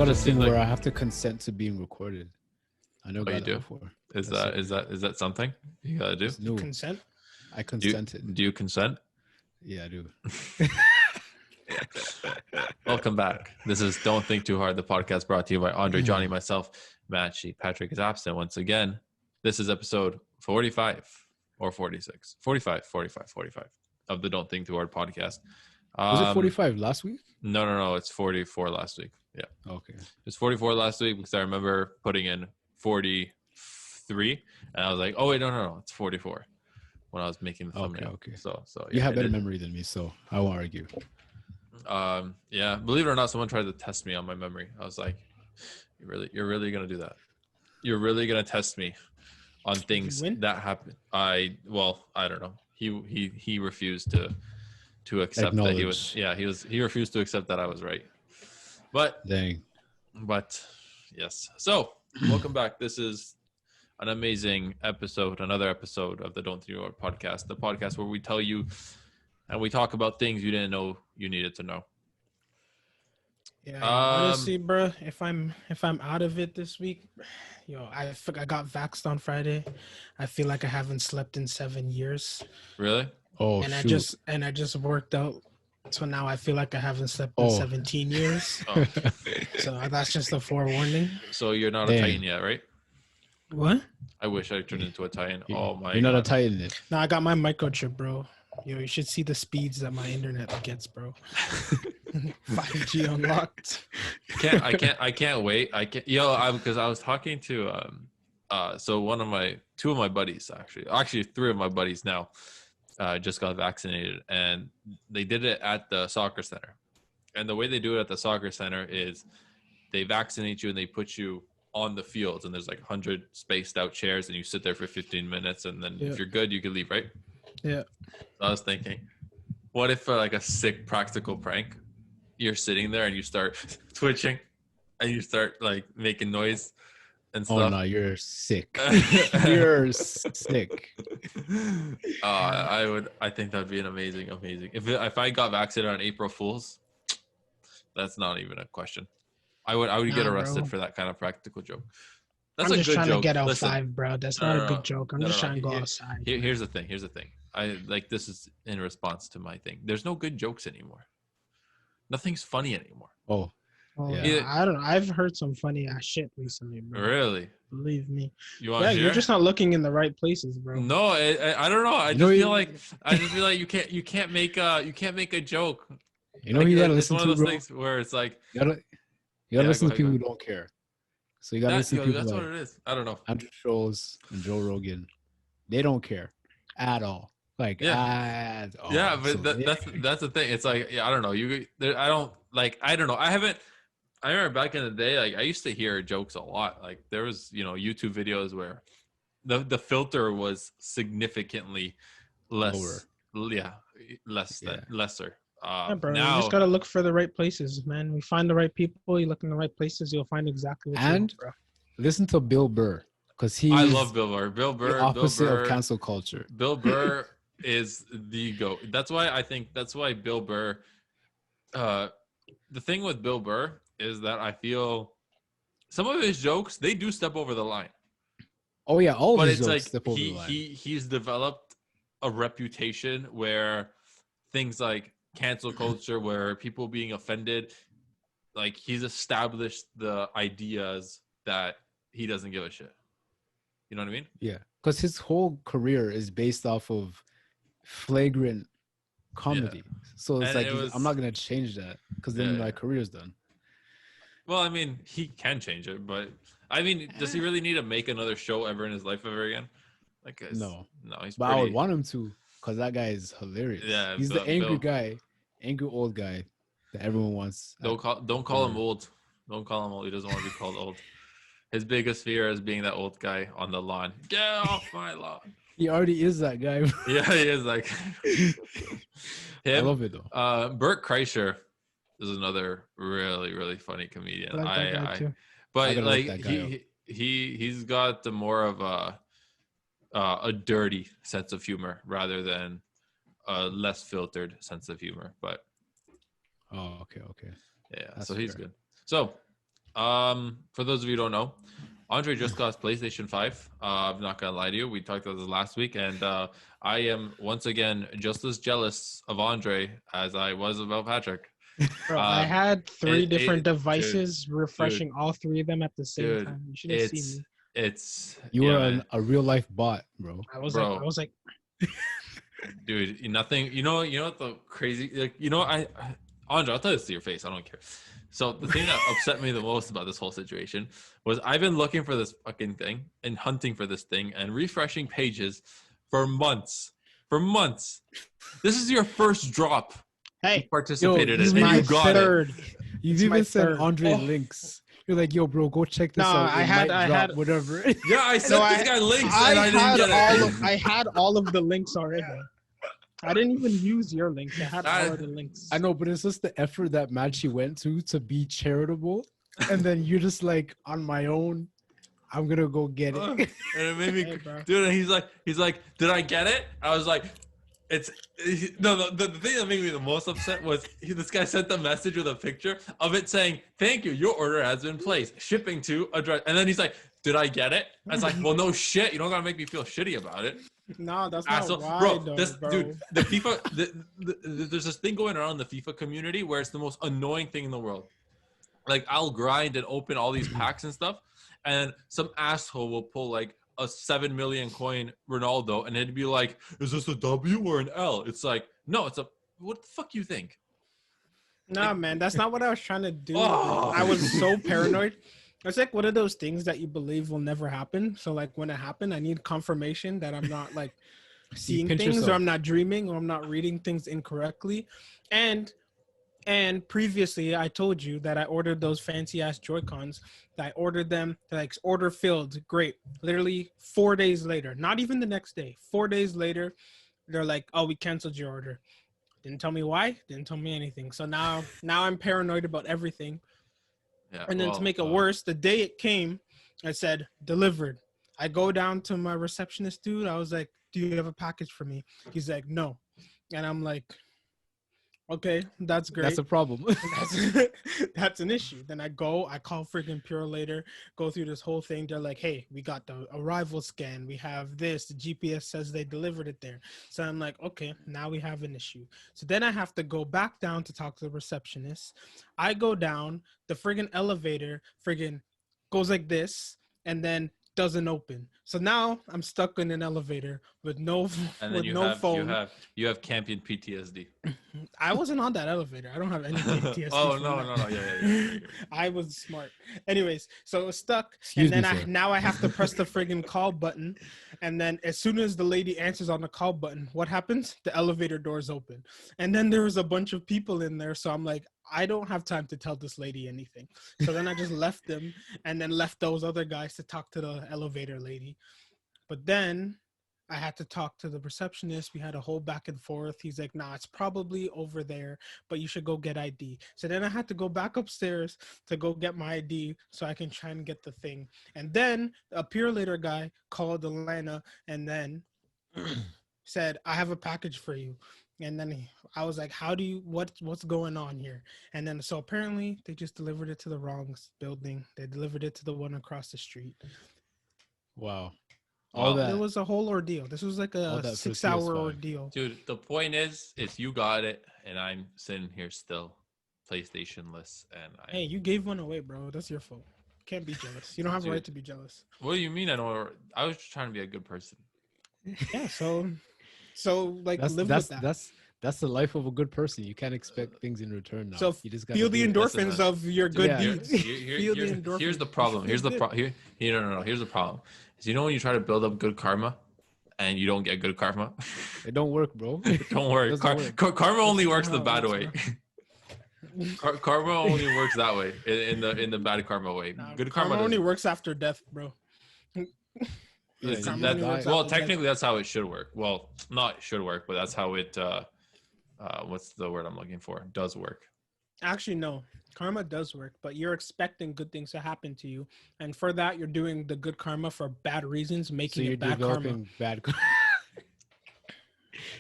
got a thing where I have to consent to being recorded. I know. Oh, you do? Before. Is that something you gotta do? You consent? I consented. Do you consent? Yeah, I do. Welcome back. This is Don't Think Too Hard, the podcast brought to you by Andre, Johnny, myself, Maciej. Patrick is absent once again. This is episode 45 or 46. 45 of the Don't Think Too Hard podcast. Was it 45 last week? No. It's 44 last week. Yeah. Okay. It's 44 last week because I remember putting in 43 and I was like, oh, wait, no. It's 44 when I was making the thumbnail. Okay. So you have better memory than me, so I won't argue. Yeah, believe it or not, someone tried to test me on my memory. I was like, you're really gonna do that? You're really gonna test me on things that happen? I don't know. He refused to accept that he was. Yeah, he refused to accept that I was right. But yes. So welcome back. This is an amazing episode, another episode of the Don't Think Too Hard podcast, the podcast where we tell you and we talk about things you didn't know you needed to know. Yeah, honestly, bro, if I'm out of it this week, I got vaxxed on Friday. I feel like I haven't slept in 7 years. Really? Oh, and shoot. I just worked out, so now I feel like I haven't slept in 17 years. Oh. So that's just a forewarning. So you're not a Titan yet, right? What? I wish I turned into a Titan. Oh my! You're not a Titan yet. No, I got my microchip, bro. You should see the speeds that my internet gets, bro. 5G unlocked. I can't wait. Because I was talking to so two of my buddies actually three of my buddies now just got vaccinated, and they did it at the soccer center. And the way they do it at the soccer center is they vaccinate you and they put you on the field, and there's like 100 spaced out chairs, and you sit there for 15 minutes, and then if you're good, you can leave, right? Yeah. I was thinking, what if for like a sick practical prank, you're sitting there and you start twitching and you start like making noise and stuff? Oh no, you're sick. You're sick. I think that'd be an amazing. If I got vaccinated on April Fools, that's not even a question. I would get arrested for that kind of practical joke. That's I'm just trying to get out Listen, 5, bro. That's not a good joke. I'm just trying to go outside. Here's the thing. I like, this is in response to my thing. There's no good jokes anymore. Nothing's funny anymore. Oh yeah. I don't know. I've heard some funny ass shit recently, bro. Really? Believe me. You're just not looking in the right places, bro. No, I don't know. I just feel like you can't make a joke. You gotta listen to, one of those bro. things where it's like you gotta listen to people who don't care. So you gotta listen to people. That's what it is. I don't know. Andrew Schultz and Joe Rogan, they don't care at all. Like at all. Yeah, but that's the thing. It's like, I don't know. I don't know. I remember back in the day, like I used to hear jokes a lot. Like there was, YouTube videos where the filter was significantly less. Lower. Yeah, lesser. Bro, now, you just gotta look for the right places, man. We find the right people. You look in the right places, you'll find exactly what you want, bro. Listen to Bill Burr, because I love Bill Burr. The opposite of cancel culture. Bill Burr is the GOAT. That's why Bill Burr. The thing with Bill Burr is that I feel some of his jokes, they do step over the line. Oh yeah, all of his jokes like step over the line. He's developed a reputation where things like cancel culture, where people being offended, like he's established the ideas that he doesn't give a shit. You know what I mean? Yeah, because his whole career is based off of flagrant comedy. Yeah. So it's I'm not gonna change that because then my career's done. Well, I mean, he can change it, but I mean, does he really need to make another show ever in his life ever again? Like, no, he's. But I would want him to, because that guy is hilarious. Yeah, he's the angry old guy that everyone wants. Don't call him old. Don't call him old. He doesn't want to be called old. His biggest fear is being that old guy on the lawn. Get off my lawn. He already is that guy. Yeah, he is like. I love it though. Bert Kreischer is another really, really funny comedian. But like he's got the more of a dirty sense of humor rather than a less filtered sense of humor. But okay. Yeah, That's so he's fair. good. So For those of you who don't know, Andre just got his PlayStation 5. I'm not gonna lie to you. We talked about this last week, and I am once again just as jealous of Andre as I was about Patrick. Bro, I had three different devices refreshing all three of them at the same time. You should have seen me. You were a real life bot, bro. I was like, dude, nothing. You know what the crazy, like, Andre, I'll tell this to your face. I don't care. So the thing that upset me the most about this whole situation was I've been looking for this fucking thing and hunting for this thing and refreshing pages for months. This is your first drop. Hey, you participated in, and you got it. You've even sent Andre links. You're like, yo, bro, go check this out. I had whatever. Yeah, I sent this guy links and I didn't get it. I had all of the links already. I didn't even use your links. I had all of the links. I know, but it's just the effort that Maciej went to be charitable, and then you're just like, on my own, I'm gonna go get it. And it made me, dude. And he's like, did I get it? I was like, the thing that made me the most upset was this guy sent the message with a picture of it saying, "Thank you, your order has been placed. Shipping to address." And then he's like, "Did I get it?" I was like, "Well, no shit. You don't gotta make me feel shitty about it." No, that's not why, bro. Though, bro. Dude, the FIFA, there's this thing going around in the FIFA community where it's the most annoying thing in the world. Like, I'll grind and open all these packs and stuff, and some asshole will pull like a 7 million coin Ronaldo, and it'd be like, "Is this a W or an L?" It's like, no, it's a. What the fuck you think? Nah, like, man, that's not what I was trying to do. I was so paranoid. It's like one of those things that you believe will never happen. So like when it happened, I need confirmation that I'm not like seeing things, or I'm not dreaming, or I'm not reading things incorrectly. And previously I told you that I ordered those fancy ass Joy-Cons. I ordered them, like order filled. Great. Literally 4 days later, not even the next day, 4 days later, they're like, "Oh, we canceled your order." Didn't tell me why, didn't tell me anything. So now I'm paranoid about everything. Yeah, and then to make it worse, the day it came, I said, "Delivered." I go down to my receptionist dude. I was like, "Do you have a package for me?" He's like, "No." And I'm like, okay, that's great. That's a problem. That's an issue. Then I call freaking Pure later, go through this whole thing. They're like, "Hey, we got the arrival scan. We have this. The GPS says they delivered it there." So I'm like, okay, now we have an issue. So then I have to go back down to talk to the receptionist. I go down, the friggin' elevator friggin' goes like this, and then doesn't open. So now I'm stuck in an elevator with no phone. You have Campion PTSD. I wasn't on that elevator. I don't have any PTSD. Oh no. Yeah. I was smart. Anyways, so it was stuck. Now I have to press the friggin' call button. And then as soon as the lady answers on the call button, what happens? The elevator doors open. And then there was a bunch of people in there. So I'm like, I don't have time to tell this lady anything. So then I just left them and then left those other guys to talk to the elevator lady. But then I had to talk to the receptionist. We had a whole back and forth. He's like, "Nah, it's probably over there, but you should go get ID." So then I had to go back upstairs to go get my ID so I can try and get the thing. And then a Pure Later guy called Atlanta and then said, "I have a package for you." And then I was like, what's going on here? And then, so apparently they just delivered it to the wrong building. They delivered it to the one across the street. Wow. It was a whole ordeal. This was like a 6-hour ordeal. Dude, the point is you got it, and I'm sitting here still PlayStation-less. Hey, you gave one away, bro. That's your fault. Can't be jealous. You don't have a right to be jealous. What do you mean? I was just trying to be a good person. Yeah, so like live with that. That's the life of a good person. You can't expect things in return now. So you just feel the endorphins of your good deeds. Here's the problem. Here's the problem. Here's the problem. Is when you try to build up good karma, and you don't get good karma. It don't work, bro. It don't work. Karma only works the bad way. Karma only works that way, in the bad karma way. Nah, good karma only works after death, bro. Well, technically, that's how it should work. Well, not should work, but that's how it. What's the word I'm looking for? Does work. Actually, no. Karma does work, but you're expecting good things to happen to you, and for that, you're doing the good karma for bad reasons, making it bad karma.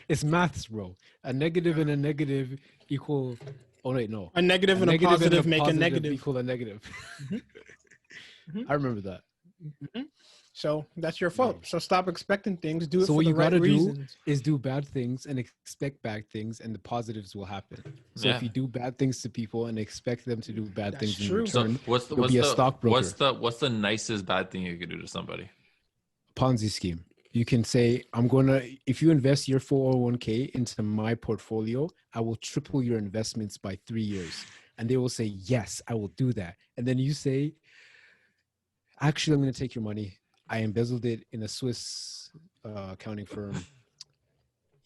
It's maths, bro. A negative and a negative equal Oh wait, no. A negative and a positive make a negative equal a negative. Mm-hmm. I remember that. Mm-hmm. So that's your fault. So stop expecting things. Do it for what the you right gotta reasons. do is do bad things and expect bad things, and the positives will happen. So if you do bad things to people and expect them to do bad things in return, you'll be a stockbroker. What's the nicest bad thing you could do to somebody? Ponzi scheme. You can say, if you invest your 401k into my portfolio, I will triple your investments by 3 years. And they will say, yes, I will do that. And then you say, actually, I'm going to take your money. I embezzled it in a Swiss accounting firm.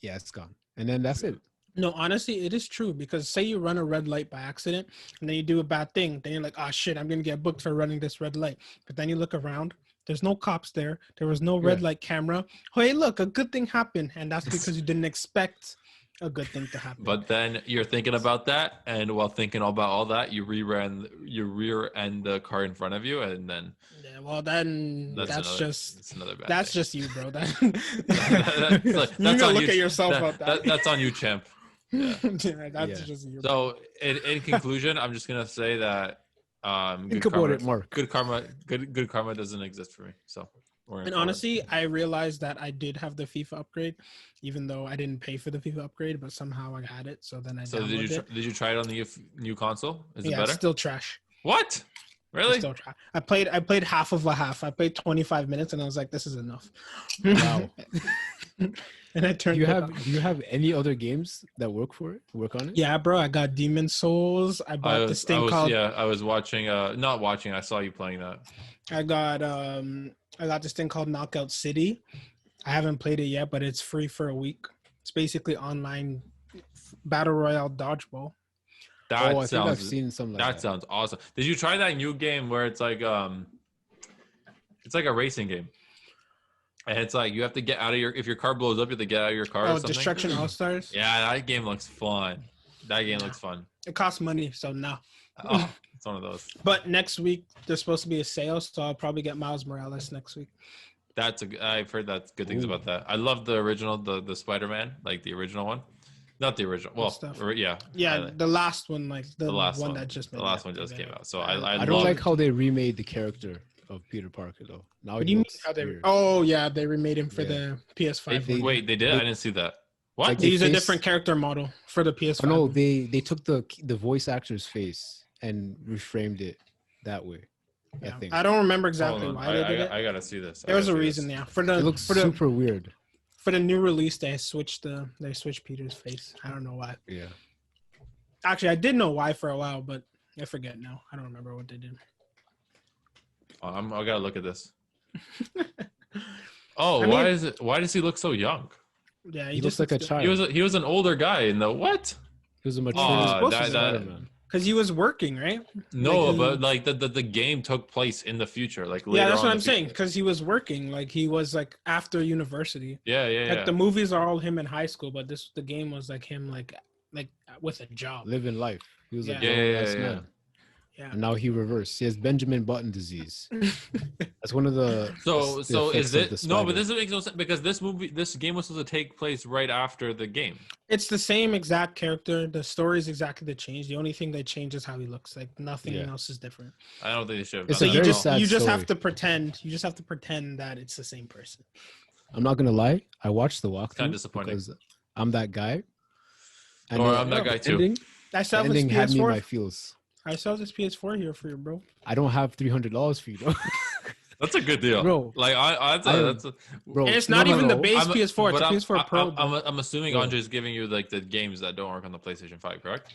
Yeah, it's gone. And then that's it. No, honestly, it is true, because say you run a red light by accident and then you do a bad thing. Then you're like, oh, shit, I'm going to get booked for running this red light. But then you look around. There's no cops there. There was no red light camera. Oh, hey, look, a good thing happened. And that's because you didn't expect a good thing to happen. But then you're thinking about that. And while thinking about all that, you rear end the car in front of you. And then. Yeah, well, then that's just you, bro. That's you gotta look at yourself about that. That's on you, champ. Yeah. Just you. So in conclusion, I'm just going to say that. Think about it, Mark. Good karma doesn't exist for me. So, and honestly, I realized that I did have the FIFA upgrade, even though I didn't pay for the FIFA upgrade, but somehow I had it. So then I downloaded it. Did you try it on the new console? Is it better? It's still trash. What? Really? Still trash. I played half of a half. I played 25 minutes, and I was like, "This is enough." Wow. And I turned. Do you have any other games that work on it? Yeah, bro. I got Demon Souls. I bought this thing called. Yeah, I was watching. Not watching. I saw you playing that. I got this thing called Knockout City. I haven't played it yet, but it's free for a week. It's basically online battle royale dodgeball. I think I've seen something like that. That sounds awesome. Did you try that new game where it's like a racing game? And it's like you have to get out of if your car blows up, you have to get out of your car. Oh, Destruction All Stars? Yeah, that game looks fun. Looks fun. It costs money, so no. Oh, it's one of those. But next week there's supposed to be a sale, so I'll probably get Miles Morales next week. I've heard good things about that. I love the original, the Spider-Man, like the original one. Not the original. Well, yeah. Yeah, the last one, like the last one that just made. The last one just came out. So I don't like how they remade the character of Peter Parker though. Now what do you mean how they? Oh yeah, they remade him for the PS5. Wait, they did? I didn't see that. What? Like they use a different character model for the PS5. Oh, no, they took the voice actor's face and reframed it that way. Yeah. I don't remember exactly why they did it. I gotta see this. There was a reason, yeah. It looks super weird. For the new release, they switched Peter's face. I don't know why. Yeah. Actually, I did know why for a while, but I forget now. I don't remember what they did. I gotta look at this. Why does he look so young? Yeah, he looks like a child. He was an older guy in the what? He was a mature Spider-Man. Because he was working, right? No, but like the game took place in the future, like later. Yeah, that's what I'm saying. Because he was working, like he was like after university. Yeah. Like the movies are all him in high school, but the game was like him, like with a job, living life. He was a man. Yeah. And now he reversed. He has Benjamin Button disease. That's one of the. So is it no? But this makes no sense because this game was supposed to take place right after the game. It's the same exact character. The story is exactly the change. The only thing that changes how he looks. Like nothing else is different. I don't think they should. It's you just have to pretend. You just have to pretend that it's the same person. I'm not gonna lie. I watched the walkthrough. Kind of disappointing. Because I'm that guy. And I'm that guy too. The ending had me in my feels. I saw this PS4 here for you, bro. I don't have $300 for you, though. That's a good deal, bro. Like bro. And it's not even the base PS4. It's a PS4 Pro. I'm assuming Andre's giving you like the games that don't work on the PlayStation 5, correct?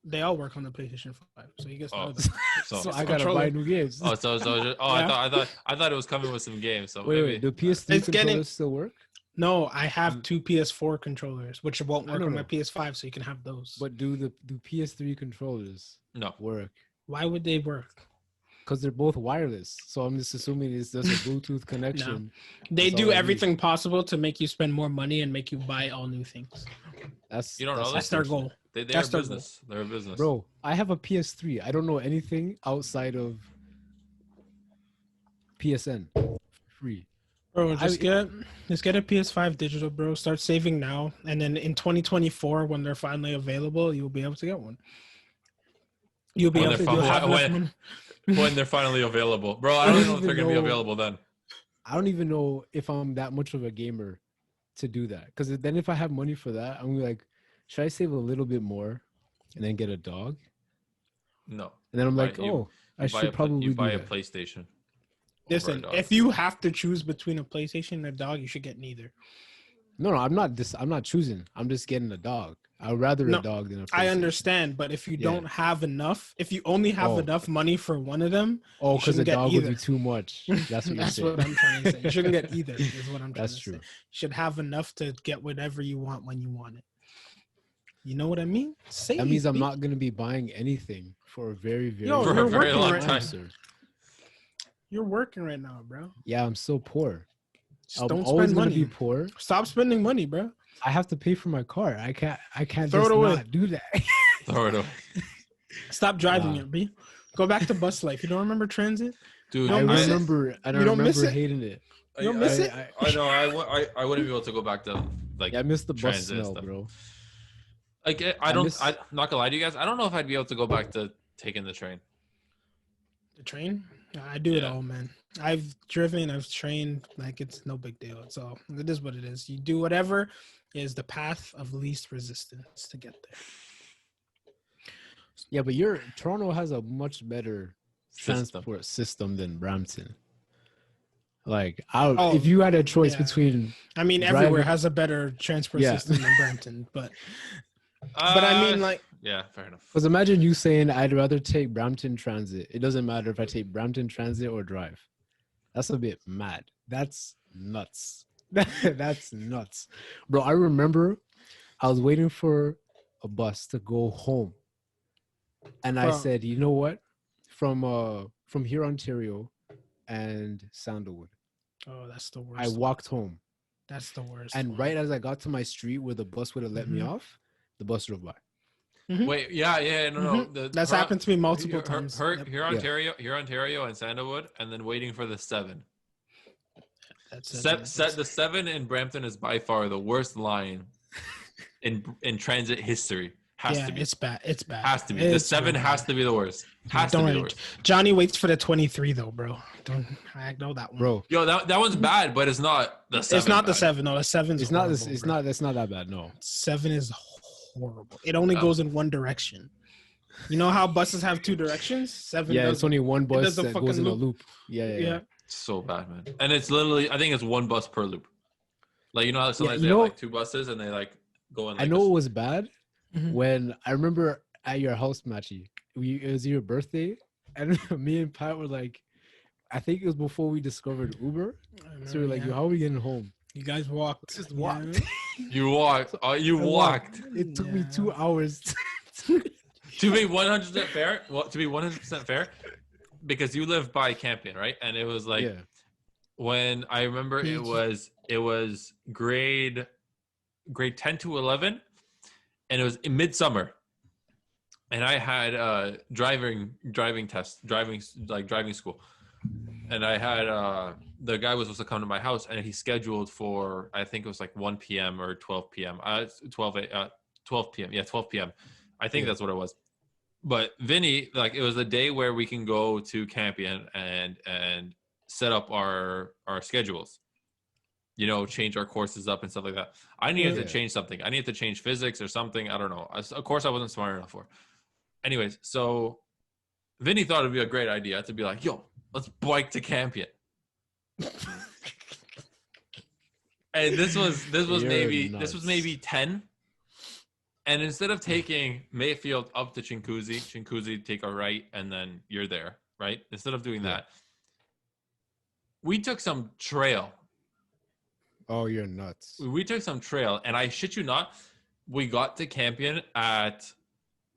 They all work on the PlayStation 5, so you guys know that. So I gotta buy new games. I thought it was coming with some games. So wait, the PS3 controllers still work? No, I have two PS4 controllers, which won't work on my PS5, so you can have those. But do PS3 controllers work? Why would they work? Because they're both wireless. So I'm just assuming it's just a Bluetooth connection. No. They do everything possible to make you spend more money and make you buy all new things. That's their goal. They're a business. They're a business. Bro, I have a PS3. I don't know anything outside of PSN. Free. Bro, just get a PS5 digital, bro. Start saving now, and then in 2024, when they're finally available, you'll be able to get one. You'll be when able they're to have enough money. when they're finally available, bro. I don't even know if they're gonna be available then. I don't even know if I'm that much of a gamer to do that. Because then if I have money for that, I'm like, should I save a little bit more and then get a dog? No. And then I'm like, I should probably buy do a that. PlayStation. Listen, if you have to choose between a PlayStation and a dog, you should get neither. No, I'm not choosing. I'm just getting a dog. I'd rather a dog than a PlayStation. I understand, but if you don't have enough, if you only have enough money for one of them, because the dog would be too much. That's what That's what I'm trying to say. You shouldn't get either. Is what I'm trying to say. You should have enough to get whatever you want when you want it. You know what I mean? That means I'm not going to be buying anything for a very, very, very long time. Sir. You're working right now, bro. Yeah, I'm so poor. Don't spend money. Be poor. Stop spending money, bro. I have to pay for my car. I can't throw it away. Not do that. Throw it away. Stop driving it, B. Go back to bus life. You don't remember transit? Dude, I remember hating it. You don't miss it? I know. I wouldn't be able to go back to I miss the bus smell, bro. Like I'm not gonna lie to you guys. I don't know if I'd be able to go back to taking the train. The train? I do it all, man. I've driven, I've trained. Like, it's no big deal. It's all. It is what it is. You do whatever is the path of least resistance to get there. Yeah, but Toronto has a much better transport system than Brampton. Like, if you had a choice between, I mean, everywhere has a better transport system than Brampton, but I mean, like, yeah, fair enough. Because imagine you saying, I'd rather take Brampton Transit. It doesn't matter if I take Brampton Transit or drive. That's a bit mad. That's nuts. That's nuts. Bro, I remember I was waiting for a bus to go home. And I said, you know what? From here, Ontario and Sandalwood. Oh, that's the worst. I walked home. That's the worst. And right as I got to my street where the bus would have let me off, the bus drove by. Wait, no. That's happened to me multiple times. Here, Ontario, and Sandalwood, and then waiting for the 7. The 7 in Brampton is by far the worst line in transit history. Has to be. It's bad. It's bad. Has to be. The 7 has to be the worst. Has to be the worst. Johnny waits for the 23 though, bro. I know that one, bro. Yo, that one's bad, but it's not the 7. It's not the 7. No, the 7's it's horrible, not. It's not. That's not that bad. No. 7 is horrible. It only goes in one direction. You know how buses have 2 directions? 7. Yeah, it's only one bus that goes in a loop. Yeah. So bad, man. And it's literally, I think it's one bus per loop. Like, you know how sometimes they have like 2 buses and they like go in. Like I know it was bad when I remember at your house, Maciej. It was your birthday, and me and Pat were like, I think it was before we discovered Uber. So we were like, yo, how are we getting home? You guys walked. Just walked. You walked. You walked. It took me 2 hours. To be 100% fair, because you live by Campion, right? And it was like when I remember it was grade 10 to 11, and it was in midsummer, and I had driving school, and I had the guy was supposed to come to my house, and he scheduled for, I think it was like 1 p.m. or 12 p.m. 12 p.m. Yeah, 12 p.m. I think that's what it was. But Vinny, like, it was a day where we can go to Campion and set up our schedules, you know, change our courses up and stuff like that. I needed to change something. I needed to change physics or something. I don't know. Of course, I wasn't smart enough for. Anyways, so Vinny thought it'd be a great idea to be like, yo, let's bike to Campion. And this was maybe 10. And instead of taking Mayfield up to Chinguzi, take a right, and then you're there, right? Instead of doing that, we took some trail. Oh, you're nuts. We took some trail, and I shit you not, we got to Campion at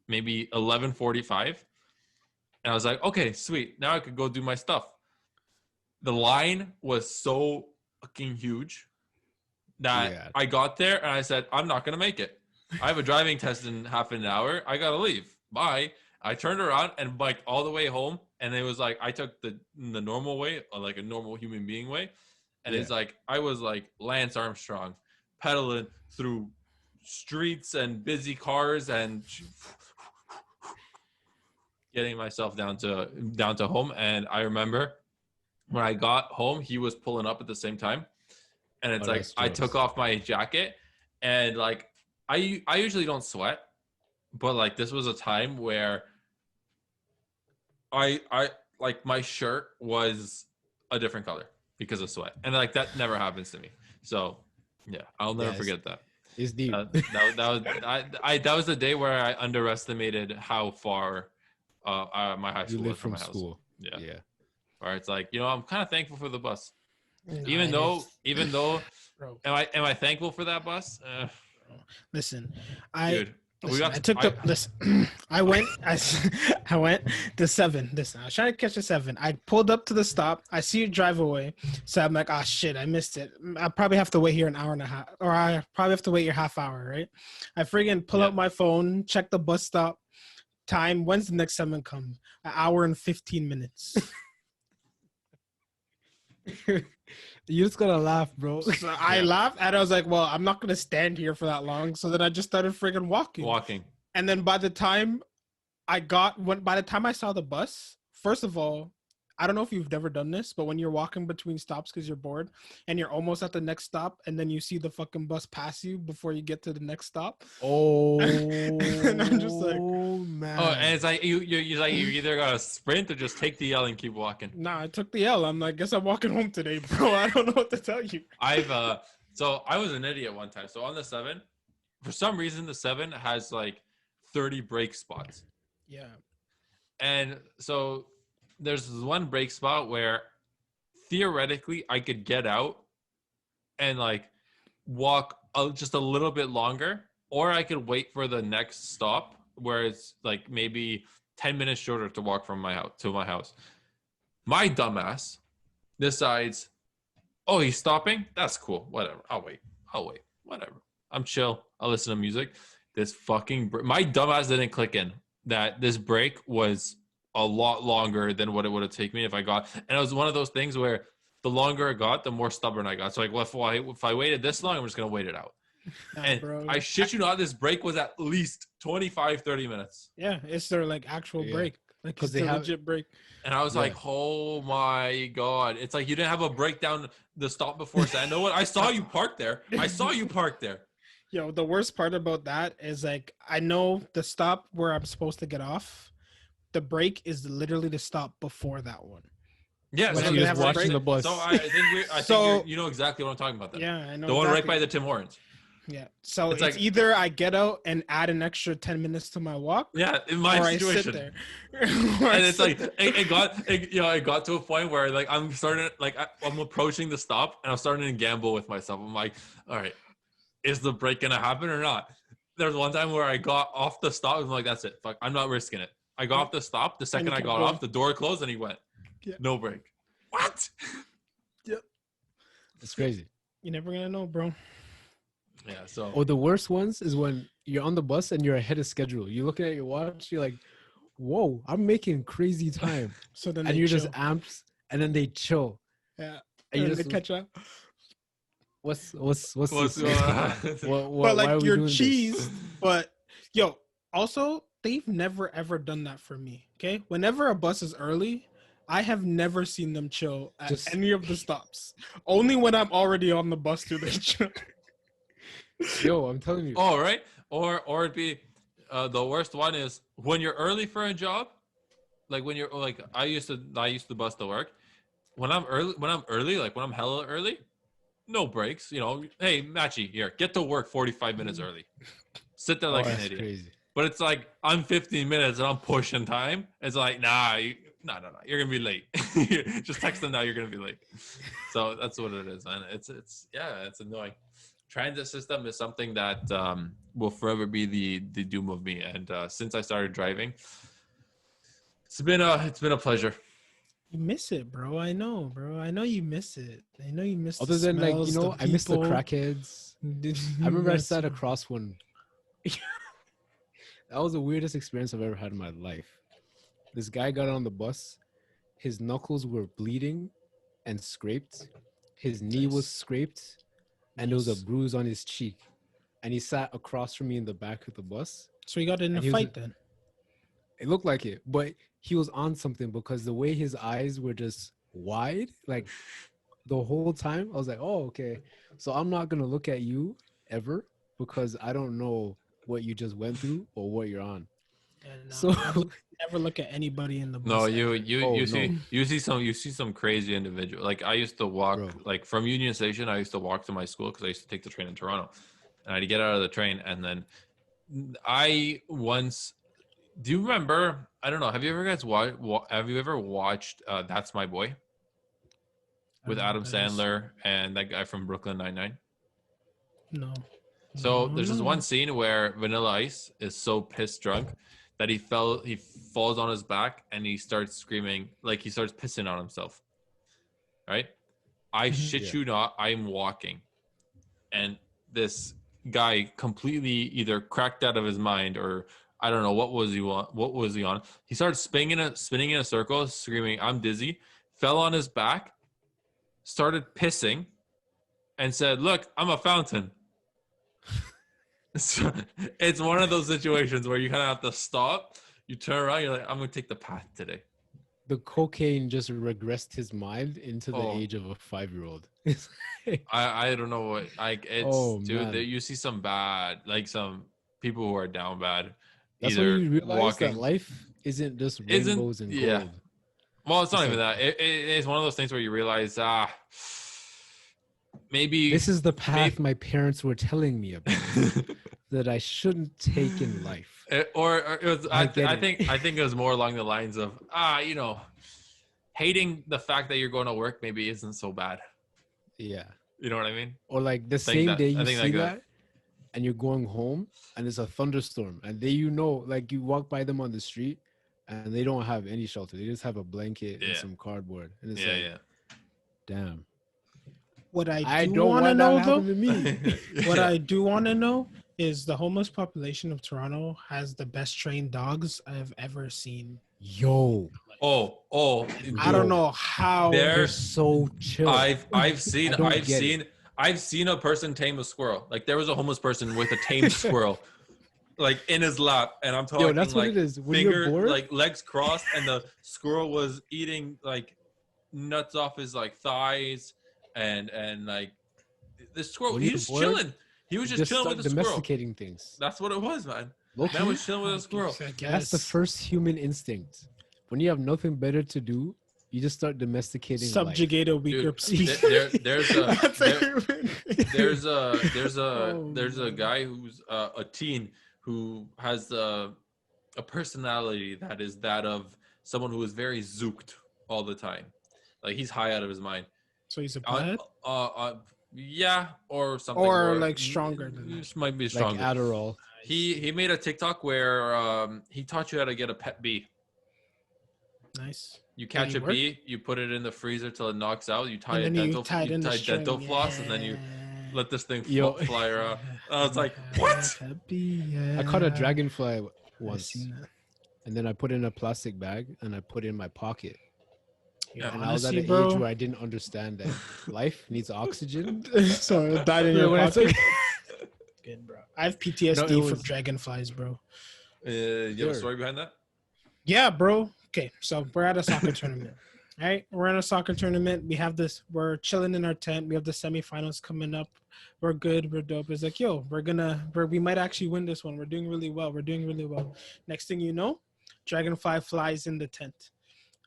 maybe 11:45, and I was like, okay, sweet. Now I could go do my stuff. The line was so fucking huge that I got there, and I said, I'm not going to make it. I have a driving test in half an hour. I got to leave. Bye. I turned around and biked all the way home. And it was like, I took the normal way, or like a normal human being way. And it's like, I was like Lance Armstrong, pedaling through streets and busy cars. And getting myself down to home. And I remember when I got home, he was pulling up at the same time, and it's like I took off my jacket, and like I usually don't sweat, but like this was a time where I like my shirt was a different color because of sweat, and like that never happens to me. So yeah, I'll never forget that. It's deep. That was the day where I underestimated how far my high school was from my house. Yeah. Where it's like, I'm kind of thankful for the bus, even though, Bro. am I thankful for that bus? Listen, Dude, I went to 7. Listen, I was trying to catch a 7. I pulled up to the stop. I see you drive away. So I'm like, oh shit, I missed it. I probably have to wait here an hour and a half, or I probably have to wait here half hour, right? I friggin' pull out my phone, check the bus stop time. When's the next 7 come? An hour and 15 minutes. You just gotta laugh, bro. So I laughed and I was like, well, I'm not gonna stand here for that long. So then I just started friggin' walking. And then by the time I saw the bus, first of all, I don't know if you've never done this, but when you're walking between stops because you're bored and you're almost at the next stop, and then you see the fucking bus pass you before you get to the next stop. Oh, and I'm just like, man. Oh, and it's like you either gotta sprint or just take the L and keep walking. Nah, I took the L. I'm like, guess I'm walking home today, bro. I don't know what to tell you. So I was an idiot one time. So on the 7, for some reason the 7 has like 30 brake spots. Yeah. And so there's one brake spot where theoretically I could get out and like walk just a little bit longer, or I could wait for the next stop where it's like maybe 10 minutes shorter to walk from my house to my house. My dumbass decides, oh, he's stopping? That's cool. Whatever. I'll wait. Whatever. I'm chill. I'll listen to music. This fucking my dumbass didn't click in that this break was a lot longer than what it would have taken me if I got. And it was one of those things where the longer it got, the more stubborn I got. So like, well, if I waited this long, I'm just going to wait it out. And bro, I shit you not, this break was at least 25, 30 minutes. Yeah, it's their like actual break. Like, because they have legit break. And I was like, oh my God. It's like you didn't have a breakdown the stop before. So I know what I saw you parked there. Yo, the worst part about that is like, I know the stop where I'm supposed to get off. The break is literally the stop before that one. Yeah, so you're watching the bus. So I think you know exactly what I'm talking about. Then. Yeah, I know. The one right by the Tim Hortons. Yeah. So it's like, either I get out and add an extra 10 minutes to my walk. Yeah, in my situation. I sit there. And it's like it got to a point where like I'm approaching the stop and I'm starting to gamble with myself. I'm like, all right, is the break gonna happen or not? There's one time where I got off the stop. I'm like, that's it. Fuck, I'm not risking it. I got off the stop. The second I got off, the door closed and he went. Yeah. No break. What? Yep. It's crazy. You're never gonna know, bro. Yeah. So. Or the worst ones is when you're on the bus and you're ahead of schedule. You're looking at your watch. You're like, "Whoa, I'm making crazy time." So then you're just amped, and then they chill. Yeah. And you just catch up. What's this? But like you're cheesed. But yo, also. They've never, ever done that for me, okay? Whenever a bus is early, I have never seen them chill at any of the stops. Only when I'm already on the bus do they chill. Yo, I'm telling you. Oh, right? Or it'd be the worst one is when you're early for a job, like when you're like I used to bus to work. When I'm early, like when I'm hella early, no breaks. Hey, Maciej, here, get to work 45 minutes early. Sit there like an idiot. Crazy. But it's like I'm 15 minutes and I'm pushing time. It's like, no, you're gonna be late. Just text them now. You're gonna be late. So that's what it is, man. It's annoying. Transit system is something that will forever be the doom of me. And since I started driving, it's been a pleasure. You miss it, bro. I know, bro. I know you miss it. I know you miss. Other than smells, I miss the crackheads. I remember I sat across one. That was the weirdest experience I've ever had in my life. This guy got on the bus. His knuckles were bleeding and scraped. His knee was scraped. And there was a bruise on his cheek. And he sat across from me in the back of the bus. So he got in a fight then? It looked like it, but he was on something because the way his eyes were just wide, like the whole time. I was like, oh, okay. So I'm not gonna look at you ever because I don't know what you just went through or what you're on. And So never look at anybody in the bus. No, ever. you see some crazy individual. Like I used to walk like from Union Station. I used to walk to my school because I used to take the train in Toronto, and I'd get out of the train and then I once. Do you remember? I don't know. Have you ever watched That's My Boy with Adam Sandler and that guy from Brooklyn Nine-Nine? No. So there's this one scene where Vanilla Ice is so pissed drunk that he falls on his back and he starts screaming, like he starts pissing on himself. Right? I shit you not, I'm walking. And this guy completely either cracked out of his mind or I don't know what was he on. He started spinning in a circle, screaming, "I'm dizzy," fell on his back, started pissing, and said, "Look, I'm a fountain." So it's one of those situations where you kind of have to stop. You turn around, you're like, "I'm gonna take the path today." The cocaine just regressed his mind into the age of a 5-year-old. I don't know what dude. You see some bad, like some people who are down bad. That's when you realize that life isn't just rainbows and gold. Yeah. Well, it's not even that. It's one of those things where you realize, maybe this is the path my parents were telling me about that I shouldn't take in life. It was. I think it was more along the lines of, hating the fact that you're going to work maybe isn't so bad. Yeah. You know what I mean? Or like the same day you see that. And you're going home and it's a thunderstorm and like you walk by them on the street and they don't have any shelter. They just have a blanket and some cardboard. And it's damn. What I do want to know though, what I do want to know is the homeless population of Toronto has the best trained dogs I've ever seen. Yo. I don't know how they're so chill. I've seen a person tame a squirrel. Like there was a homeless person with a tamed squirrel, like in his lap, and I'm talking that's like what it is. When you're bored, like legs crossed, and the squirrel was eating like nuts off his like thighs, and like the squirrel. He was chilling. He was just chilling with the squirrel. Domesticating things. That's what it was, man. Man was chilling with a squirrel. That's the first human instinct. When you have nothing better to do, you just start domesticating. Subjugate a weaker species. There's a guy who's a teen who has a personality that is that of someone who is very zooked all the time. Like he's high out of his mind. So he's a pothead? Yeah, or something. Or like stronger than that. Might be stronger. Like Adderall. He made a TikTok where he taught you how to get a pet bee. Nice. You catch a bee, you put it in the freezer till it knocks out. You tie dental floss, and then you let this thing fly around. I was like, what? I caught a dragonfly once, and then I put it in a plastic bag and I put it in my pocket. Yeah, and I was at an age where I didn't understand that life needs oxygen. So it died in your pocket. Good, bro. I have PTSD from dragonflies, bro. You have a story behind that? Yeah, bro. Okay, so we're at a soccer tournament. All right, we're in a soccer tournament. We're chilling in our tent. We have the semifinals coming up. We're good. We're dope. It's like, yo, we might actually win this one. We're doing really well. Next thing you know, Dragonfly flies in the tent.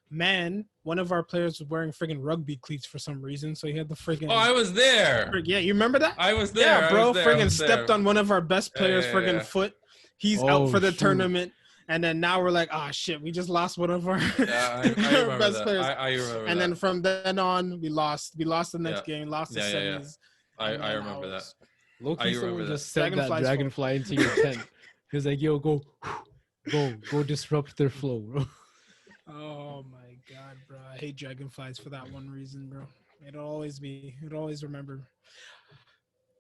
Man, one of our players was wearing friggin' rugby cleats for some reason, so he had the friggin'. Oh, I was there. Yeah, you remember that? I was there. Yeah, bro, friggin' stepped on one of our best players' foot. He's out for the tournament. And then now we're like, oh shit, we just lost one of our best players. I remember and then from then on, we lost. We lost the next game, lost the semis. I remember that. Loki, someone just sent that dragonfly into your tent. He was like, yo, go disrupt their flow, bro. Oh my god, bro. I hate dragonflies for that one reason, bro. It'll always remember.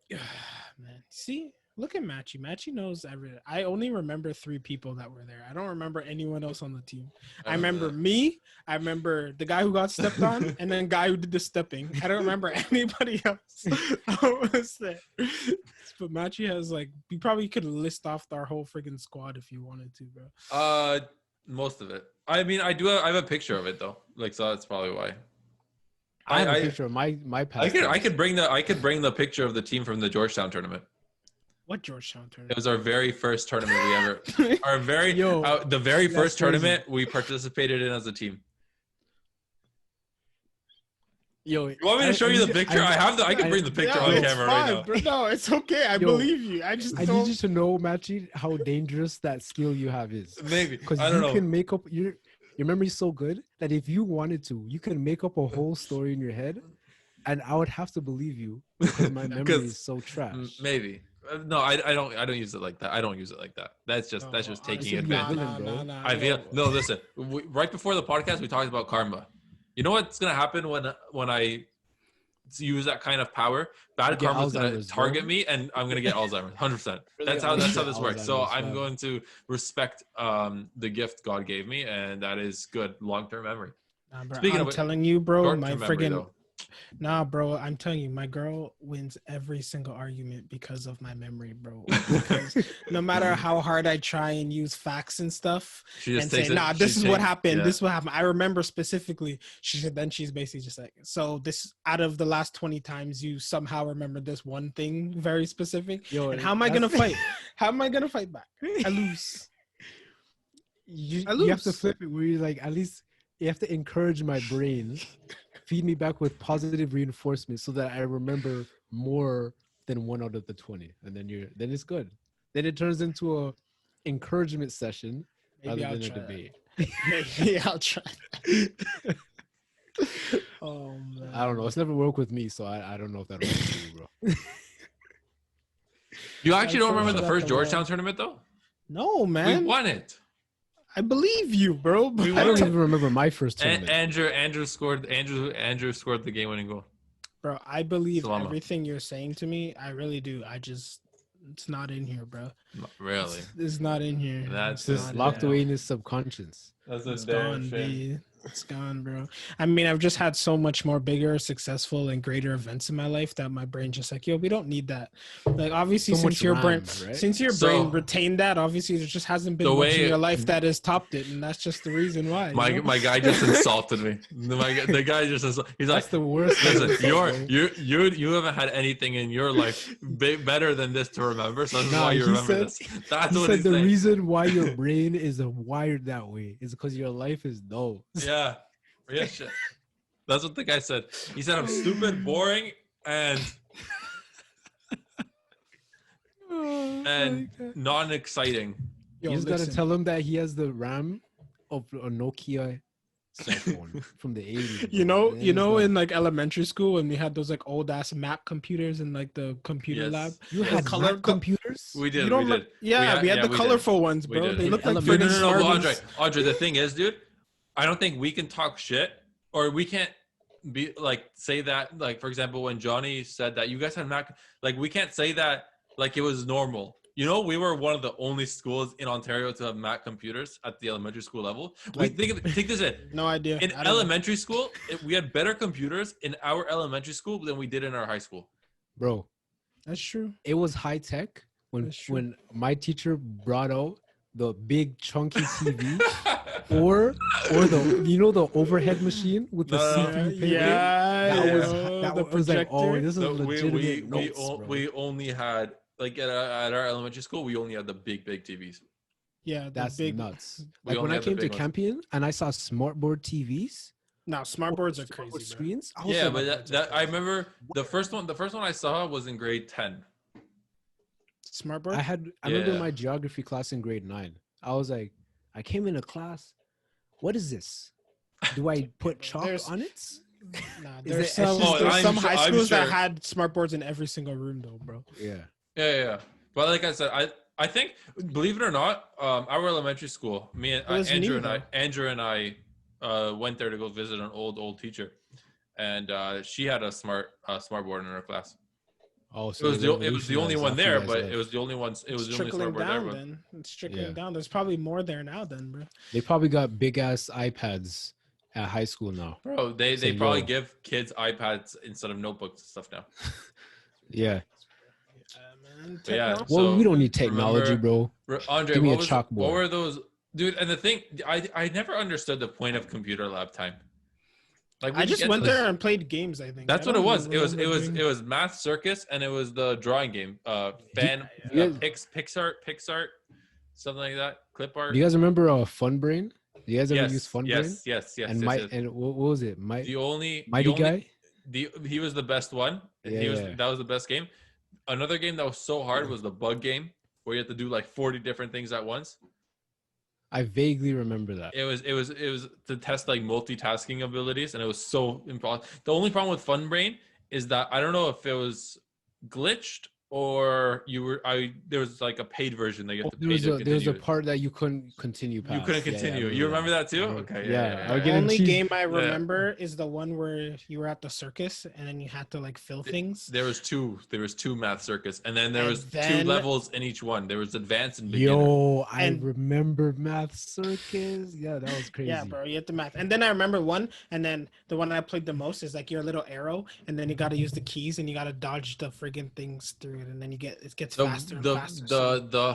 Man, see? Look at Maciej. Maciej knows everything. I only remember 3 people that were there. I don't remember anyone else on the team. I remember me. I remember the guy who got stepped on, and then the guy who did the stepping. I don't remember anybody else. What was there? But Maciej has you probably could list off our whole friggin' squad if you wanted to, bro. Most of it. I mean, I have a picture of it though. Like, so that's probably why. I have a picture of my past. I could bring the picture of the team from the Georgetown tournament. What Georgetown tournament? It was our very first tournament we ever. The very first tournament we participated in as a team. Yo, you want me to show you the picture? I can bring the picture on camera right now. Bro, no, it's okay. I believe you. I need you to know, Maciej, how dangerous that skill you have is. Maybe because you can make up your memory's so good that if you wanted to, you can make up a whole story in your head, and I would have to believe you because my memory is so trash. Maybe. No, I don't use it like that. I don't use it like that. That's just taking advantage. I feel no. Listen, right before the podcast, we talked about karma. You know what's gonna happen when I use that kind of power? Bad karma is gonna target me, and I'm gonna get Alzheimer's. 100%. That's how this works. So I'm going to respect the gift God gave me, and that is good long-term memory. Nah, bro, I'm telling you, bro, my friggin'. Nah, bro, I'm telling you, my girl wins every single argument because of my memory, bro. Because no matter how hard I try and use facts and stuff and say, nah, this is what happened. Yeah. This is what happened. I remember specifically. She's basically just like, so this out of the last 20 times you somehow remember this one thing very specific. Yo, and how am I going to fight? How am I going to fight back? I lose. You have to flip it where you're like, at least you have to encourage my brain. Feed me back with positive reinforcement so that I remember more than 1 out of the 20, and then it's good. Then it turns into a encouragement session rather than a debate. Maybe I'll try. Oh man, I don't know. It's never worked with me, so I don't know if that'll work for you, bro. You actually don't remember the first Georgetown tournament though? No, man. We won it. I believe you, bro. I don't even remember my first tournament. Andrew scored the game-winning goal. Bro, I believe everything you're saying to me. I really do. It's not in here, bro. Not really. It's not in here. That's just locked away in his subconscious. It's gone, B. It's gone, bro. I mean, I've just had so much more bigger, successful, and greater events in my life that my brain just like, yo, we don't need that. Like, obviously, since your brain retained that, obviously, there just hasn't been much in your life that has topped it, and that's just the reason why. My guy just insulted me. The guy just he's like, that's the worst. Listen, you haven't had anything in your life better than this to remember, so that's why you remember this. That's what he said. The reason why your brain is wired that way is because your life is dull. Yeah, shit. That's what the guy said. He said I'm stupid, boring, and non-exciting. You just gotta tell him that he has the RAM of a Nokia cell phone from the 80s. You know, in like elementary school when we had those like old ass map computers in like the computer lab. You had color computers? We did. Yeah, we had the colorful ones, bro. They look like no, Andre. The thing is, dude, I don't think we can talk shit or we can't be like say that like for example when Johnny said that you guys had Mac, like we can't say that like it was normal. You know, we were one of the only schools in Ontario to have Mac computers at the elementary school level. Like, take this in. No idea. In elementary school, we had better computers in our elementary school than we did in our high school. Bro, that's true. It was high tech when my teacher brought out the big chunky TV or the overhead machine with the CPU paper. Yeah, that was like, oh, this is legitimate we only had like at our elementary school, we only had the big TVs. Yeah, that's nuts. Like when I came to Campion and I saw smartboard TVs. Now smartboards are crazy. Screens. Yeah, but that I remember the first one. The first one I saw was in grade 10. Smartboard. I remember my geography class in grade 9. I was like, I came into class. What is this? Do I put chalk on it? Nah, there's some high schools that had smartboards in every single room, though, bro. Yeah. But like I said, I think, believe it or not, our elementary school, Andrew and I went there to go visit an old teacher, and she had a smartboard in her class. Oh, so it was the only one there, but it was the only one. It was the only smartboard there. Then it's trickling down. There's probably more there now, then, bro. They probably got big ass iPads at high school now. Bro, they probably give kids iPads instead of notebooks and stuff now. Yeah. Man, well, we don't need technology, bro. Andre, give me a chalkboard. What were those Dude, and the thing, I never understood the point of computer lab time. Like I just went there and played games. I think that's I what it was. don't It remember doing- was Math Circus, and it was the drawing game. Pixart, something like that. Clip art. Do you guys remember Fun Brain? Do you guys ever use Fun Brain? Yes. And and what was it? Mighty Guy. He was the best one. Yeah. That was the best game. Another game that was so hard was the bug game, where you had to do like 40 different things at once. I vaguely remember that. It was to test like multitasking abilities, and it was so impossible. The only problem with Fun Brain is that I don't know if it was glitched or there was like a paid version that you have to pay to continue. There was a part that you couldn't continue past. You couldn't continue. You remember that too? Okay. Yeah. The only game I remember is the one where you were at the circus and then you had to like fill things. There was two Math Circus, and then there was 2 levels in each one. There was advanced and beginner. I remember Math Circus. Yeah, that was crazy. Yeah, bro, you had the math. And then I remember one, and then the one I played the most is like your little arrow, and then you got to use the keys and you got to dodge the friggin' things through it, and then it gets faster and faster. The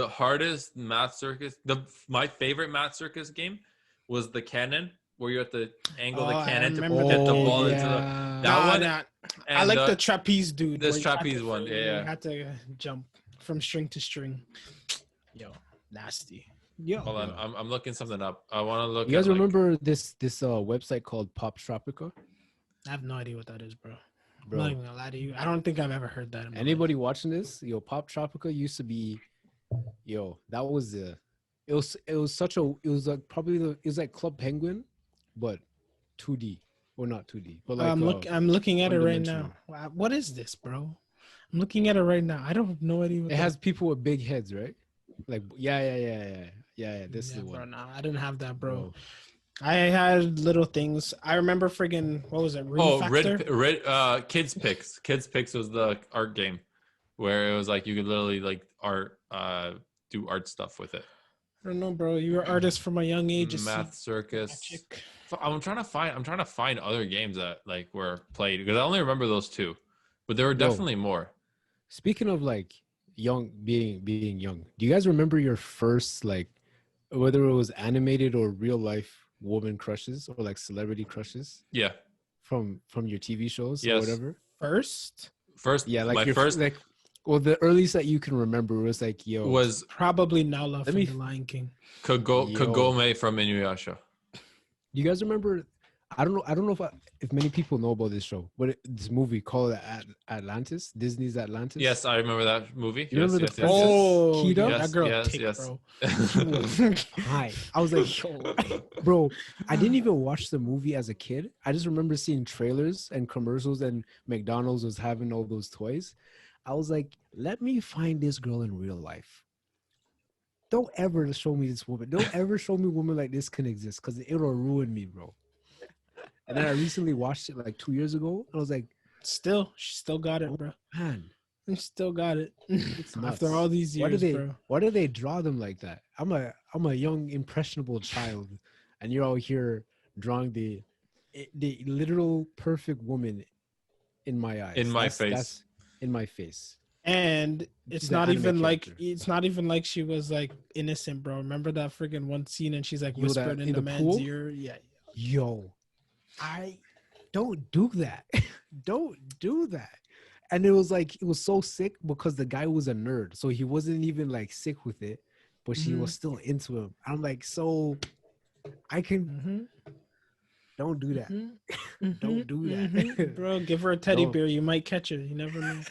hardest Math Circus. My favorite Math Circus game was the cannon, where you have to angle the cannon to get the ball into the I like the trapeze dude. This trapeze one, You had to jump from string to string. Yo, nasty. Yo, hold on, I'm looking something up. I want to look. You guys remember this website called Pop Tropica? I have no idea what that is, bro. I'm not even gonna lie to you. I don't think I've ever heard that. Anybody watching this? Pop Tropica used to be, that was it was like Club Penguin, but 2D or not 2D. But like I'm looking at it right now. What is this, bro? I'm looking at it right now. I don't have no idea. It has people with big heads, right? Like This is the one. Bro, nah, I didn't have that, bro. I had little things. I remember friggin' what was it? Kids Picks. Kids Picks was the art game where it was like you could literally like do art stuff with it. I don't know, bro. You were artist from a young age. Math Circus. I'm trying to find other games that like were played because I only remember those 2, but there were definitely more. Speaking of like being young, do you guys remember your first like whether it was animated or real life woman crushes or like celebrity crushes? Yeah. From your TV shows or whatever. First, yeah, like my your first like. Well, the earliest that you can remember was like was probably Nala from The Lion King. Kagome from Inuyasha. Do you guys remember? I don't know if many people know about this show, but this movie called Atlantis, Disney's Atlantis. Yes, I remember that movie. You remember the Kita? That girl, bro. Hi, I was like, bro, I didn't even watch the movie as a kid. I just remember seeing trailers and commercials, and McDonald's was having all those toys. I was like, let me find this girl in real life. Don't ever show me this woman. Don't ever show me a woman like this can exist because it'll ruin me, bro. And then I recently watched it like 2 years ago. And I was like, she still got it, bro. Man, she still got it. It's after all these years, bro. Why do they draw them like that? I'm a young impressionable child, and you're all here drawing the literal perfect woman in my eyes. In my face. In my face. And it's not even like she was like innocent, bro. Remember that friggin' one scene and she's like whispering in the man's pool? Ear? Yeah. Yo, I don't do that. Don't do that. And it was so sick because the guy was a nerd. So he wasn't even like sick with it, but she was still into him. I'm like, so I can don't do that. Don't do that. Bro, give her a teddy bear. You might catch her. You never know.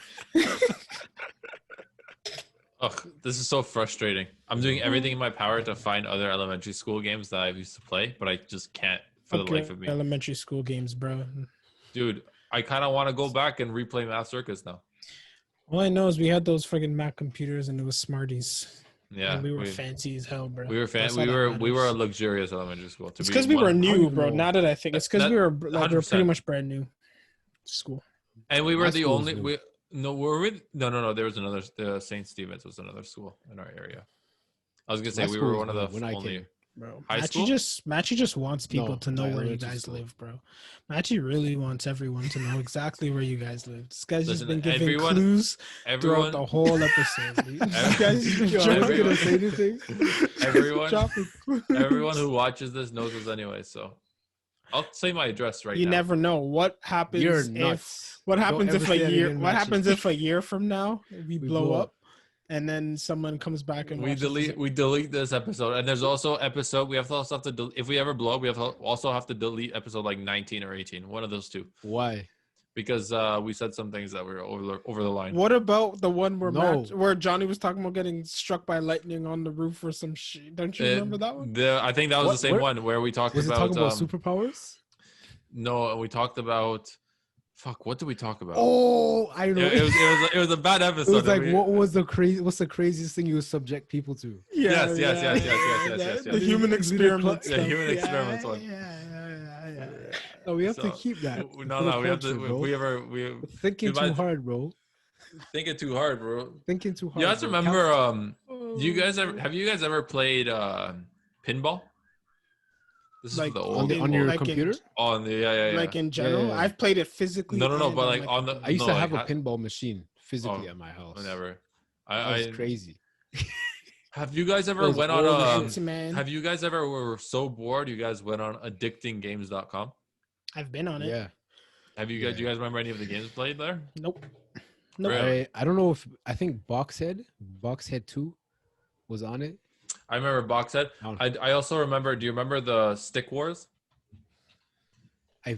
Ugh, this is so frustrating. I'm doing everything in my power to find other elementary school games that I used to play, but I just can't for the life of me. Elementary school games, bro. Dude, I kind of want to go back and replay Math Circus now. All I know is we had those friggin' Mac computers and it was Smarties. Yeah, and we were fancy as hell, bro. We were a luxurious elementary school. It's because we were new, bro. Now that I think, it's because we were pretty much brand new school. And we were the only. No, there was another. St. Stephen's was another school in our area. I was gonna say we were one of the only. Bro, High school? Maciej just wants people to know where you elementary guys school. live, bro. Maciej really wants everyone to know exactly where you guys live. This guy's just Listen, been giving clues throughout the whole episode. This guy's just been Gonna say anything. everyone who watches this knows us anyway, so I'll say my address right You now. never know what happens. You're if nuts. what Don't happens ever if a say that year. again, What Maciej. happens if a year from now we blow blow up, and then someone comes back and we watches this- delete this episode, and there's also episode we also have to if we ever blow up, we also have to delete episode like 19 or 18, one of those two, Why? because we said some things that were over the line. What about the one where No. where Johnny was talking about getting struck by lightning on the roof or some shit? Don't you remember that one? I think that was What- the same where- one where we talked Was it about, talking about superpowers? no, we talked about fuck. What did we talk about? Oh, I know. It was a bad episode. It was like, We- what's the craziest thing you subject people to? Yes. The human experiment. Yeah, human experiments one. Yeah. Oh, we have So, to keep that. No, for the we have culture, to. bro. We Thinking Goodbye. too hard, bro. thinking too hard, bro. Thinking too hard. You have to bro. remember. Do you guys ever have you guys ever played pinball? This is Like, for the on, old on people. your like in- computer? On the yeah. Like in general, Yeah. I've played it physically. No, and but like my on the. I used no, to have like, a pinball machine physically Oh, at my house. Whenever. That was I crazy. have you guys ever Those went on old Fancy man. have you guys ever were so bored you guys went on addictinggames.com? I've been on it. Yeah. Have you guys Yeah. do you guys remember any of the games played there? Nope. Nope. Really? I don't know if I think Boxhead 2 was on it. I remember Box Set. I also remember, do you remember the Stick Wars? I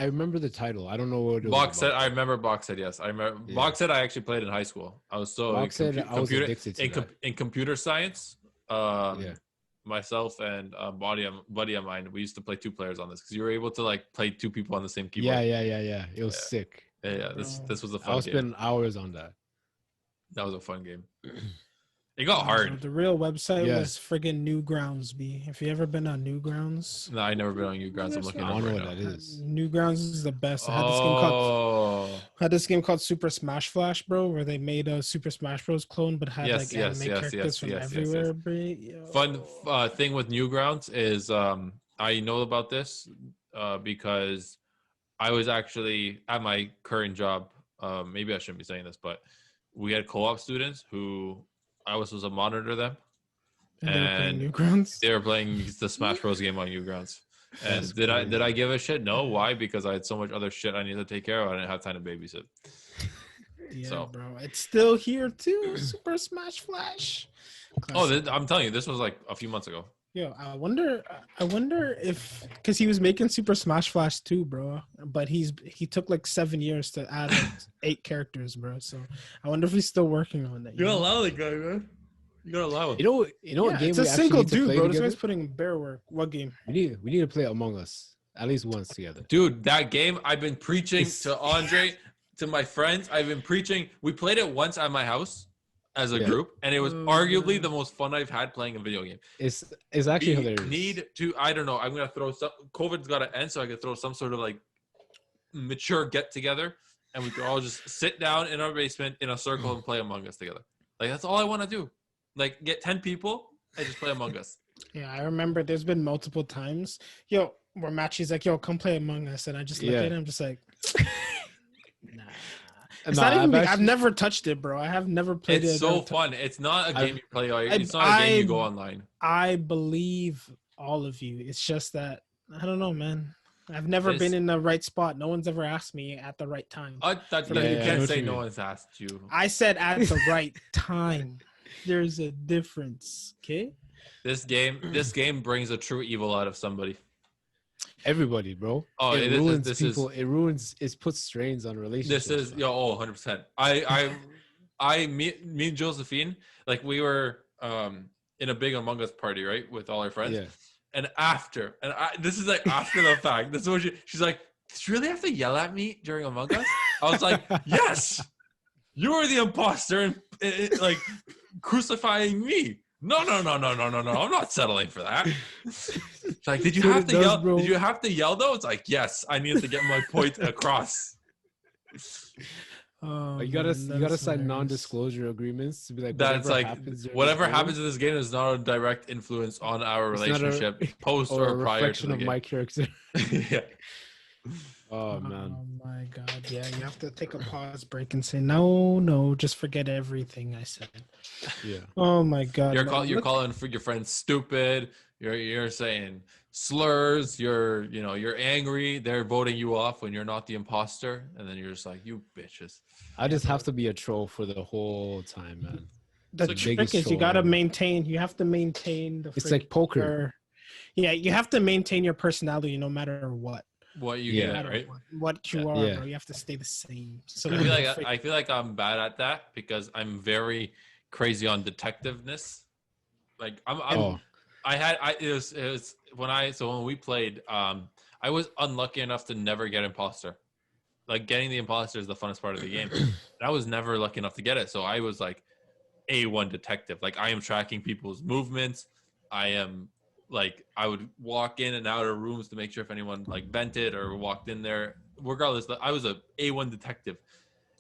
remember the title. I don't know what it was. Box Set. about. I remember Box Set. Yes, I remember Yeah. Box Set. I actually played in high school. I was so Box Set, I was computer addicted to that. in computer science. Yeah. Myself and a buddy of mine, we used to play two players on this because you were able to like play two people on the same keyboard. Yeah. It was Yeah. sick. Yeah. This was a I fun was game. spending hours on that. That was a fun game. It got hard. The real website Yeah. was friggin' Newgrounds. B. If you ever been on Newgrounds, No, I never been on Newgrounds. I'm looking I at don't it know right what now. that is. Newgrounds is the best. I Oh, had this game called Super Smash Flash, bro, where they made a Super Smash Bros. Clone, but had Yes, like anime characters from everywhere. fun thing with Newgrounds is I know about this because I was actually at my current job. Maybe I shouldn't be saying this, but we had co-op students who I was supposed to monitor them, And they were playing and Newgrounds. they were playing the Smash Bros. Game on Newgrounds. And That's did crazy. I give a shit? No. Why? Because I had so much other shit I needed to take care of. I didn't have time to babysit. Yeah, So- bro, it's still here too. Super Smash Flash. Oh, Classic. I'm telling you, this was like a few months ago. Yo, I wonder if because he was making Super Smash Flash 2, bro, but he took like 7 years to add like 8 characters, bro. So I wonder if he's still working on that. You gotta allow the guy, man. You gotta allow him. You know what Yeah, game it's we a actually single need to dude, play bro. This together? guy's putting bear work. What game? We need to play Among Us at least once together. Dude, that game, I've been preaching It's- to Andre, to my friends. I've been preaching. We played it once at my house as a Yeah. group, and it was Oh, arguably man. the most fun I've had playing a video game. It's actually We hilarious. need to, I don't know, I'm going to throw some, COVID's got to end, so I could throw some sort of like mature get together, and we could all just sit down in our basement in a circle and play Among Us together. Like, that's all I want to do. Like, get 10 people and just play Among Us. Yeah, I remember there's been multiple times, yo, where Machi's like, yo, come play Among Us. And I just look Yeah. at him, just like, nah. It's Nah, not even, I've actually- never touched it, bro. I have never played it. It's so I've- fun. It's not a I've- game you play. It's not a game you go online. I believe all of you. It's just that, I don't know, man. I've never This- been in the right spot. No one's ever asked me at the right time. You Yeah, I know can't what say you no mean. one's asked you. I said at the right time. There's a difference, okay? This game brings a true evil out of somebody. Everybody, bro. Oh, it this is- ruins this is- people. It ruins. It puts strains on relationships. This is 100%. Me and Josephine, like we were in a big Among Us party, right, with all our friends. Yeah. And this is like after the fact. This is what she's like. Did you really have to yell at me during Among Us? I was like, yes, you were the imposter and like crucifying me. No. I'm not settling for that. It's like, did you Dude, have it to does, yell? bro. Did you have to yell though? It's like, yes, I needed to get my point across. You gotta sign non-disclosure agreements to be like whatever happens in this game is not a direct influence on our relationship post or prior to the game. My character. Yeah. Oh man. Oh my god. Yeah, you have to take a pause break and say no, just forget everything I said. Yeah. Oh my god. You're calling for your friends stupid. You're saying slurs. You're angry. They're voting you off when you're not the imposter, and then you're just like, you bitches. I just have to be a troll for the whole time, man. The trick is you gotta maintain. You have to maintain the. It's like poker. Yeah, you have to maintain your personality no matter what. What you get, right? What you are, bro. You have to stay the same. So I feel like I'm bad at that because I'm very crazy on detectiveness. Like when we played, I was unlucky enough to never get imposter. Like getting the imposter is the funnest part of the game. I was never lucky enough to get it. So I was like A1 detective. Like I am tracking people's movements. I would walk in and out of rooms to make sure if anyone like vented or walked in there. Regardless, I was a A1 detective,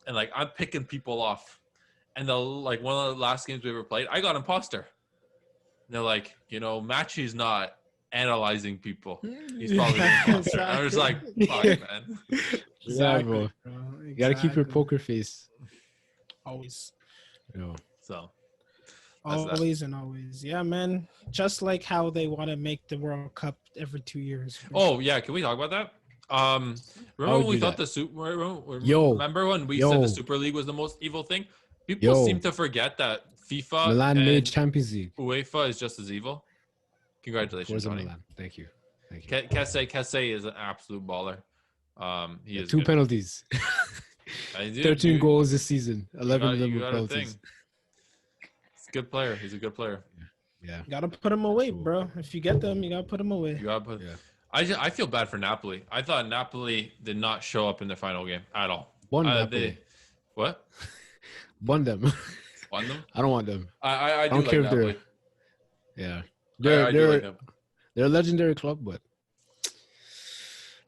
and like I'm picking people off. And one of the last games we ever played, I got imposter. And they're like, Maciej's not analyzing people. He's probably an imposter. Exactly. I was like, fuck, man. Exactly. You gotta keep your poker face. Always. Yeah. So. Always and always. Yeah, man. Just like how they want to make the World Cup every 2 years. Oh, yeah. Can we talk about that? Remember when we thought remember when we said the Super League was the most evil thing? People seem to forget that FIFA Milan made Champions League. UEFA is just as evil. Congratulations, Tony. Milan. Thank you. Kesse is an absolute baller. He is 2 good. penalties. 13 goals this season. 11 of them were penalties. Good player. He's a good player. Yeah. You gotta put him away, bro. If you get them, you gotta put them away. I feel bad for Napoli. I thought Napoli did not show up in the final game at all. Napoli. What? Won them. Won them? I don't want them. I don't care if Napoli. They're a legendary club, but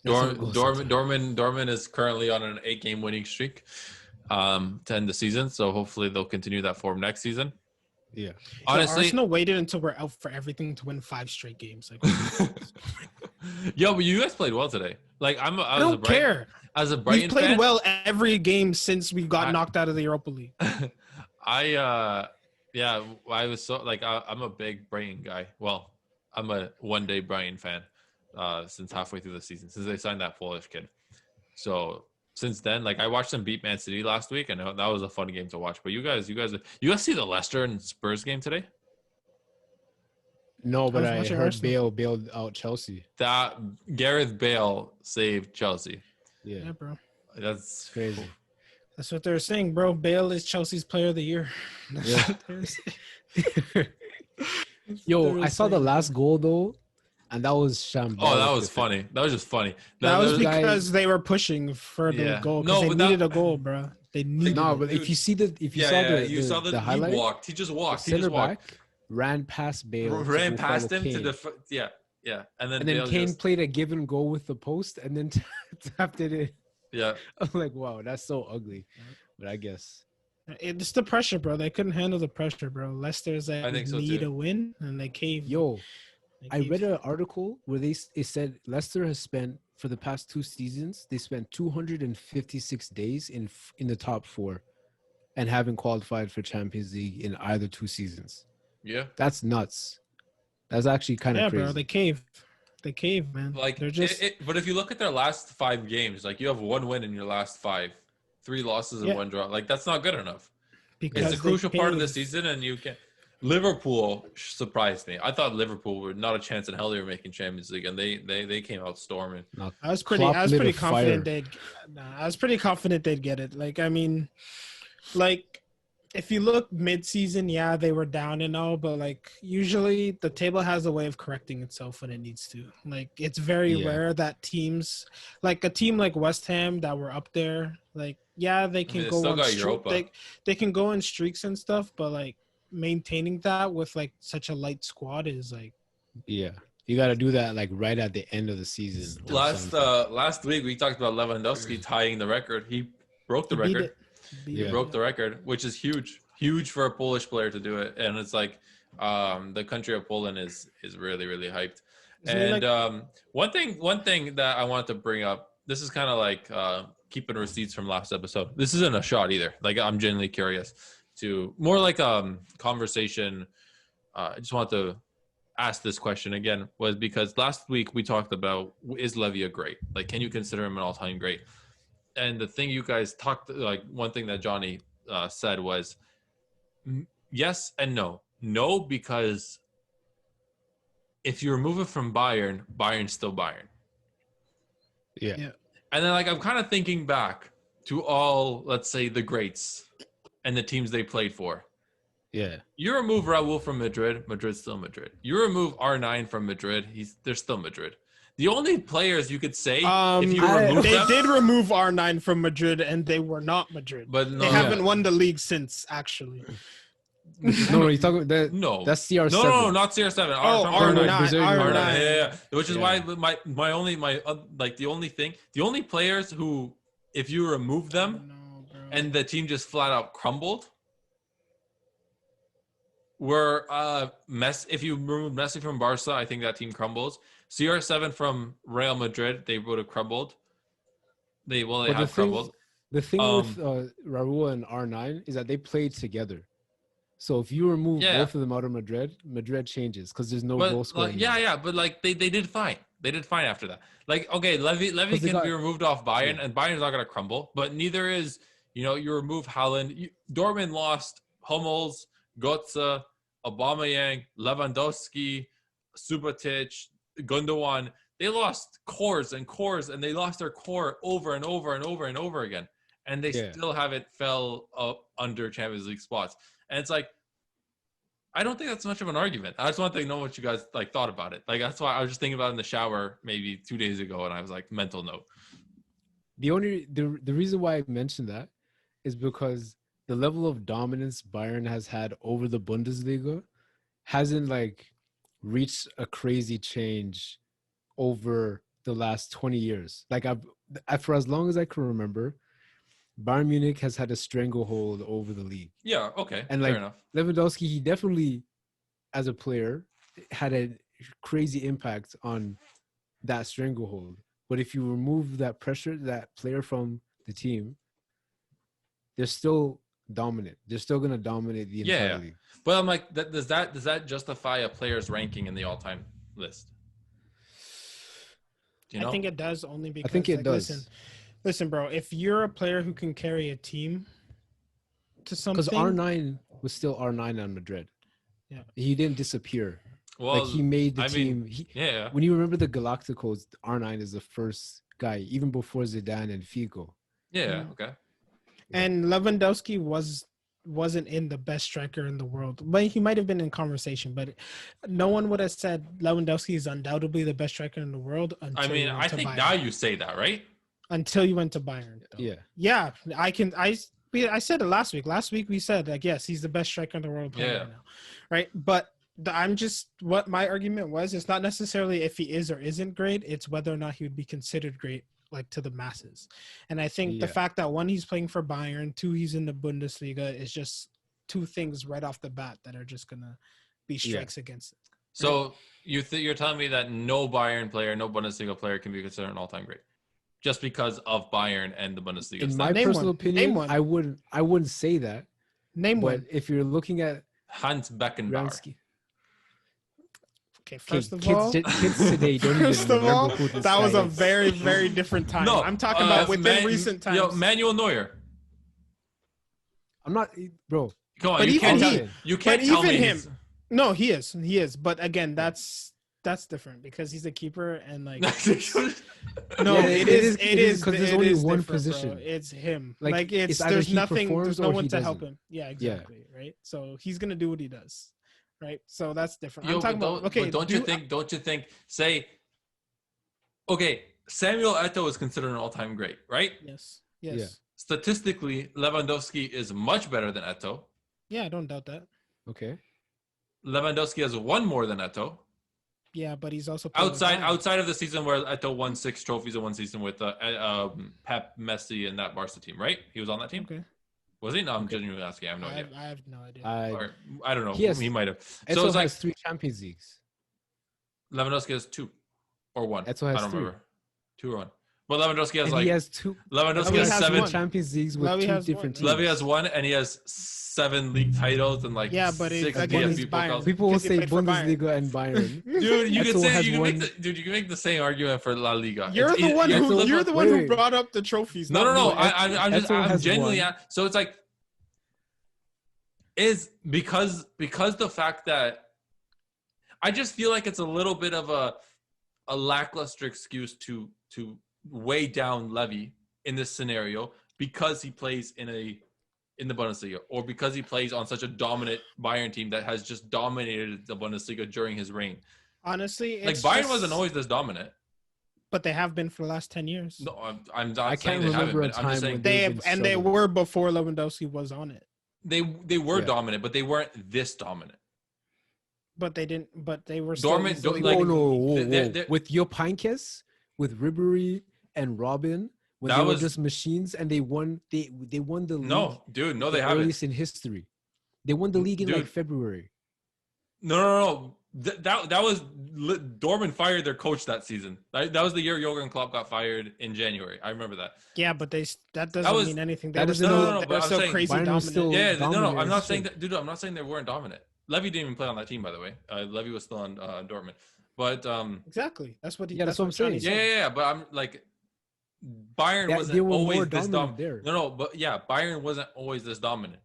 Dortmund is currently on an 8-game winning streak to end the season. So hopefully they'll continue that form next season. Yeah. Honestly, Arsenal waited until we're out for everything to win 5 straight games. Yo, but you guys played well today. Like I don't care. As a Brighton we played fan, well every game since we got knocked out of the Europa League. I was so I'm a big Brighton guy. Well, I'm a one-day Brighton fan since halfway through the season, since they signed that Polish kid. So since then, I watched them beat Man City last week, and that was a fun game to watch. But you guys see the Leicester and Spurs game today? No, but I heard Bale bailed out Chelsea. That Gareth Bale saved Chelsea. Yeah, bro. That's crazy. That's what they're saying, bro. Bale is Chelsea's player of the year. Yo, I saw the last goal though, and that was shambolic. Oh, that was funny. That was just funny. That was because they were pushing for the goal. No, but they needed a goal, bro. They needed. No, but if you saw the highlight, he just walked. Center back ran past Bale. Ran past him to the yeah. And then Kane played a give and go with the post, and then tapped it in. Yeah. I'm like, wow, that's so ugly. But I guess it's the pressure, bro. They couldn't handle the pressure, bro. Leicester's need a win, and they caved. Yo, I read an article where it said Leicester has spent for the past 2 seasons. They spent 256 days in the top 4, and haven't qualified for Champions League in either 2 seasons. Yeah, that's nuts. That's actually kind of crazy. Yeah, bro. They cave. They cave, man. They're just. But if you look at their last 5 games, you have 1 win in your last 5, 3 losses and 1 draw. That's not good enough. Because it's a crucial part of the season, and you can. Liverpool surprised me. I thought Liverpool were not a chance in hell they were making Champions League, and they came out storming. I was pretty confident they'd get it. If you look mid-season, they were down and all, but usually the table has a way of correcting itself when it needs to. It's very rare that teams, a team like West Ham that were up there, they can go on they can go in streaks and stuff, but maintaining that with such a light squad is you got to do that right at the end of the season. Last week we talked about Lewandowski tying the record. He broke the record. He broke the record, which is huge for a Polish player to do it. And it's like the country of Poland is really, really hyped. And one thing that I want to bring up, this is kind of like keeping receipts from last episode. This isn't a shot either. Like, I'm genuinely curious to more like conversation. I just want to ask this question again, was because last week we talked about, is Levy a great? Like, can you consider him an all-time great? And the thing you guys talked, like one thing that Johnny said was yes and no. No, because if you remove it from Bayern, Bayern's still Bayern. Yeah. And then, like, I'm kind of thinking back to all, let's say, the greats and the teams they played for. Yeah. You remove Raul from Madrid, Madrid's still Madrid. You remove R9 from Madrid, they're still Madrid. The only players you could say, if you remove they them, did remove R9 from Madrid, and they were not Madrid. But no, they haven't won the league since, actually. No, you're talking about that. No, that's CR7. No, not CR7. R9. R9. Yeah. Which is why the only players who, if you remove them and the team just flat out crumbled, were Messi. If you remove Messi from Barca, I think that team crumbles. CR7 from Real Madrid, they would have crumbled. They have crumbled. The thing with Raul and R9 is that they played together. So if you remove both of them out of Madrid, Madrid changes because there's no goal scoring. But like they did fine. They did fine after that. Like, okay, Levy can be removed off Bayern, and Bayern's not going to crumble. But neither is, you remove Haaland. Dortmund lost Hummels, Götze, Aubameyang, Lewandowski, Subotic, Gundogan. They lost cores, and they lost their core over and over and over and over again. And they still haven't fell up under Champions League spots. And it's like, I don't think that's much of an argument. I just want to know what you guys thought about it. Like, that's why I was just thinking about it in the shower maybe 2 days ago, and I was like, mental note. The reason why I mentioned that is because the level of dominance Bayern has had over the Bundesliga hasn't reached a crazy change over the last 20 years. Like, for as long as I can remember, Bayern Munich has had a stranglehold over the league. Yeah, okay. And fair enough. Lewandowski, he definitely, as a player, had a crazy impact on that stranglehold. But if you remove that player from the team, they're still dominant. They're still going to dominate the entire league. But I'm like, does that justify a player's ranking in the all-time list? I think it does, only because I think it does. Listen, bro, if you're a player who can carry a team to something... Because R9 was still R9 on Madrid. Yeah. He didn't disappear. Well, he made the team. When you remember the Galacticos, R9 is the first guy, even before Zidane and Figo. Yeah, okay. And Lewandowski wasn't in the best striker in the world. But he might have been in conversation, but no one would have said Lewandowski is undoubtedly the best striker in the world until I think Bayern. Now you say that, right? Until you went to Bayern. Though. Yeah. I said it last week. Last week we said, yes, he's the best striker in the world right now. Right? But what my argument was, it's not necessarily if he is or isn't great, it's whether or not he would be considered great, to the masses. And I think the fact that, one, he's playing for Bayern, two, he's in the Bundesliga, is just two things right off the bat that are just going to be strikes against it. So you're telling me that no Bayern player, no Bundesliga player can be considered an all-time great? Just because of Bayern and the Bundesliga. In my personal opinion, I wouldn't say that. Name one. But if you're looking at Hans Beckenbauer. Okay, first of all, kids today don't first of all, that was a very, very different time. No, I'm talking about within recent times. Manuel Neuer. I'm not, bro. Come on, but you can't tell me him. No, he is. But again, that's different because he's a keeper and no, it is because there's only one position. Bro. It's him. There's no one to help him. Yeah, exactly. Yeah. Right. So he's gonna do what he does. Right. So that's different. I'm talking about Don't you think? Say, okay, Samuel Eto'o is considered an all-time great, right? Yes. Yeah. Statistically, Lewandowski is much better than Eto'o. Yeah, I don't doubt that. Okay. Lewandowski has won more than Eto'o. Yeah, but he's also outside of the season where Eto'o won 6 trophies in one season with Pep, Messi, and that Barca team, right? He was on that team. Okay. Was he? No, I'm genuinely asking. I have no idea. I have no idea. Or, I don't know. He He might have. Eto So it's like has 3 Champions Leagues. Lewandowski has 2 or 1. Eto has I don't 3. remember. 2 or 1. But Lewandowski has And like he has 2. Lewandowski Levy has has 7 one. Champions Leagues with Levy 2 has different one. teams. Levy has 1 and he has 7 league titles and like Yeah, but 6 against DFB Bayern. Pokals. People will Because he say played for Bayern. Bundesliga and Bayern. Dude, you Eto can say has you can won- you can make the same argument for La Liga. You're the one who wait. brought up the trophies. No. not me. Eto I'm has genuinely won. so it's like is because the fact that I just feel like it's a little bit of a lackluster excuse to weigh down Levy in this scenario because he plays in the Bundesliga or because he plays on such a dominant Bayern team that has just dominated the Bundesliga during his reign. Honestly, Like it's Bayern just- wasn't always this dominant. but they have been for the last 10 years. No, I'm not I saying can't they haven't remember a been. I'm just time saying when They they've been they struggling. were before Lewandowski was on it, they were Yeah. dominant, but they weren't this dominant. but they didn't. But they were still Dortmund- easily like- Oh, no, whoa. they're- With your Pankes, with Ribery and Robin, when That they were was- just machines and they won the league. No, dude, no, they the haven't. earliest in history. They won the league in like Dude. February. No. That was Dortmund fired their coach that season. That was the year Jurgen Klopp got fired in January. I remember that. Yeah, but that doesn't was- mean anything. that They were doesn't- still, no, they but were I'm still saying crazy Bayern was dominant. still- Yeah, dominant I'm not as saying shit. that, dude. I'm not saying they weren't dominant. Levy didn't even play on that team, by the way. Levy was still on Dortmund, but Exactly. That's what. Yeah, that's what I'm saying. Johnny yeah, said. but I'm like, Bayern Yeah, wasn't they were always more this dominant dominant. there. No, but yeah, Bayern wasn't always this dominant.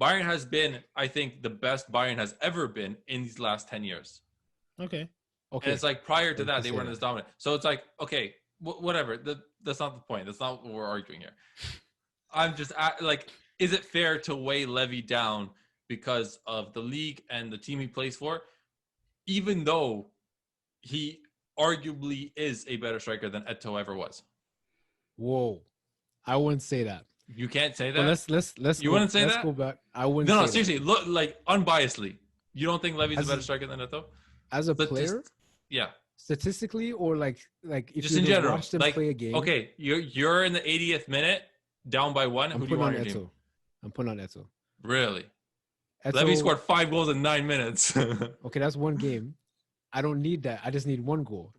Bayern has been, I think, the best Bayern has ever been in these last 10 years. Okay. Okay. And it's like prior to I that, can they say weren't that. as dominant. So it's like, okay, whatever. That's not the point. That's not what we're arguing here. I'm just like, is it fair to weigh Levy down because of the league and the team he plays for, even though he arguably is a better striker than Eto ever was? Whoa, I wouldn't say that. You can't say that. But let's You go, wouldn't say let's that? go back. I wouldn't. No, say that. seriously. Look, like unbiasedly, you don't think Levy's a As better a- striker than Eto? As a But player, yeah. statistically, or like if Just you in just general, watch them like, play a game. okay, you're in the 80th minute, down by 1. I'm Who do you putting on want on your team? Eto. I'm putting on Eto. Really? Eto. Levy scored 5 goals in 9 minutes. Okay, that's one game. I don't need that. I just need one goal.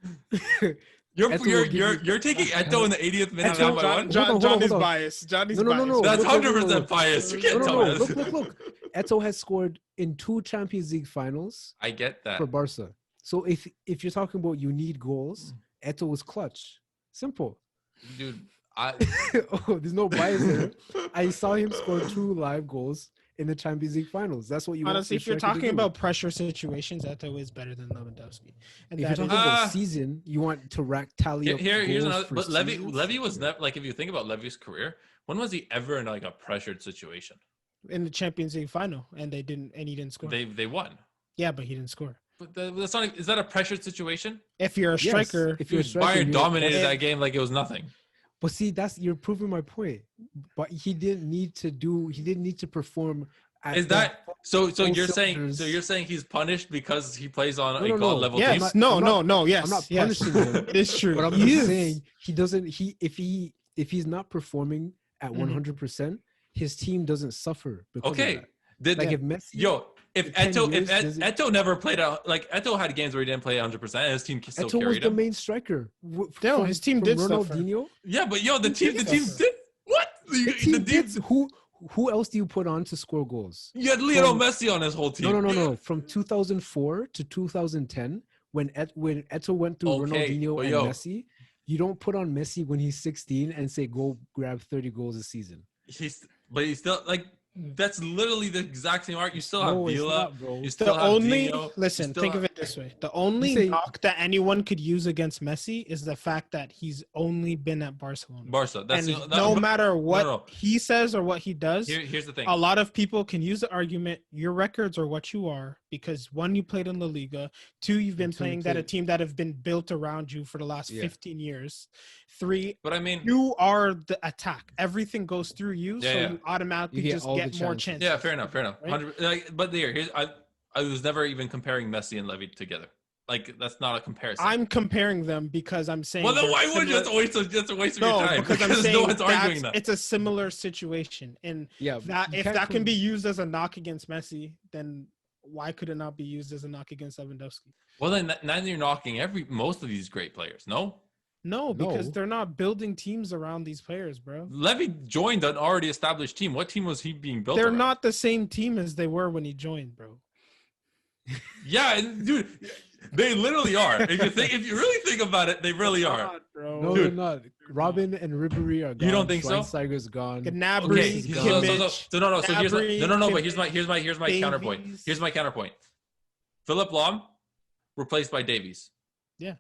you're Eto will give you're taking Eto in the 80th minute, down by 1. Hold on, Johnny's hold on. biased. Johnny's No. biased. That's Look, 100% biased. You can't tell me this. Look. Eto has scored in 2 Champions League finals I get that. for Barca. So if you're talking about you need goals, Eto was clutch. Simple. Dude, Oh, there's no bias there. I saw him score 2 live goals in the Champions League finals. That's what you Honestly, want if you're your striker to talking do. about pressure situations, Eto is better than Lewandowski. And If that you're is, talking Ah. about season, you want to tally up here's goals another. for But seasons? Levy was never, like, if you think about Levy's career, when was he ever in like a pressured situation? in the Champions League final, and he didn't score. They won. Yeah, but he didn't score. But that's not. Is that a pressured situation? If you're a Yes, striker, if you're a Dude, striker, Bayern you're- dominated if- that game like it was nothing. But see, you're proving my point. But he didn't need to perform. At Is that so? So full you're saying cylinders. he's punished because he plays on No, a no, god no. level yes, team? not- no, I'm no, not- no, yes, I'm not yes. punishing him. It is true. But I'm He just is. saying he doesn't. If he's not performing at Mhm. 100%, his team doesn't suffer. Because of Okay. that. Did Like if Messi. if in 10 years, does it- Eto never played out, like Eto had games where he didn't play 100% and his team still Eto was carried the him. main striker. No, his team did suffer. Ronaldinho. Yeah, but the team did did suffer. what? The team did. Who else do you put on to score goals? You had Lionel From- Messi on his whole team. No. From 2004 to 2010, when Eto went through Okay, Ronaldinho but and yo. Messi, you don't put on Messi when he's 16 and say go grab 30 goals a season. He's still like that's literally the exact same art. You still have No, it's Vila. not, bro. You still The have only Dino, listen, you still think have- of it this way: the only say- knock that anyone could use against Messi is the fact that he's only been at Barcelona. Barca. That's And that- no matter what no. he says or what he does, Here's the thing. a lot of people can use the argument: your records are what you are because 1, you played in La Liga; 2, you've been And 2, you playing that a played- team that have been built around you for the last Yeah. 15 years; 3, But I mean, you are the attack. Everything goes through you, Yeah, so yeah. you automatically You get just all get the more chances. chances. yeah, fair enough. Right? 100, like, but here's I was never even comparing Messi and Levy together. like that's not a comparison. I'm comparing them because I'm saying. Well, then why would you just waste your time? Because I'm saying no one's arguing that. It's a similar situation, and Yeah, if that can be used as a knock against Messi, then why could it not be used as a knock against Lewandowski? Well, then you're knocking most of these great players. No, because they're not building teams around these players, bro. Levy joined an already established team. What team was he being built? They're around? not the same team as they were when he joined, bro. Yeah, dude, they literally are. If you really think about it, they really are. Not, bro. No, they're not. Robin and Ribery are gone. You don't think so? Schweinsteiger's gone. Gnabry, Okay, Kimmich, so no. So here's Gnabry, but here's my Davies. counterpoint. Here's my counterpoint. Philip Lahm replaced by Davies. Yeah.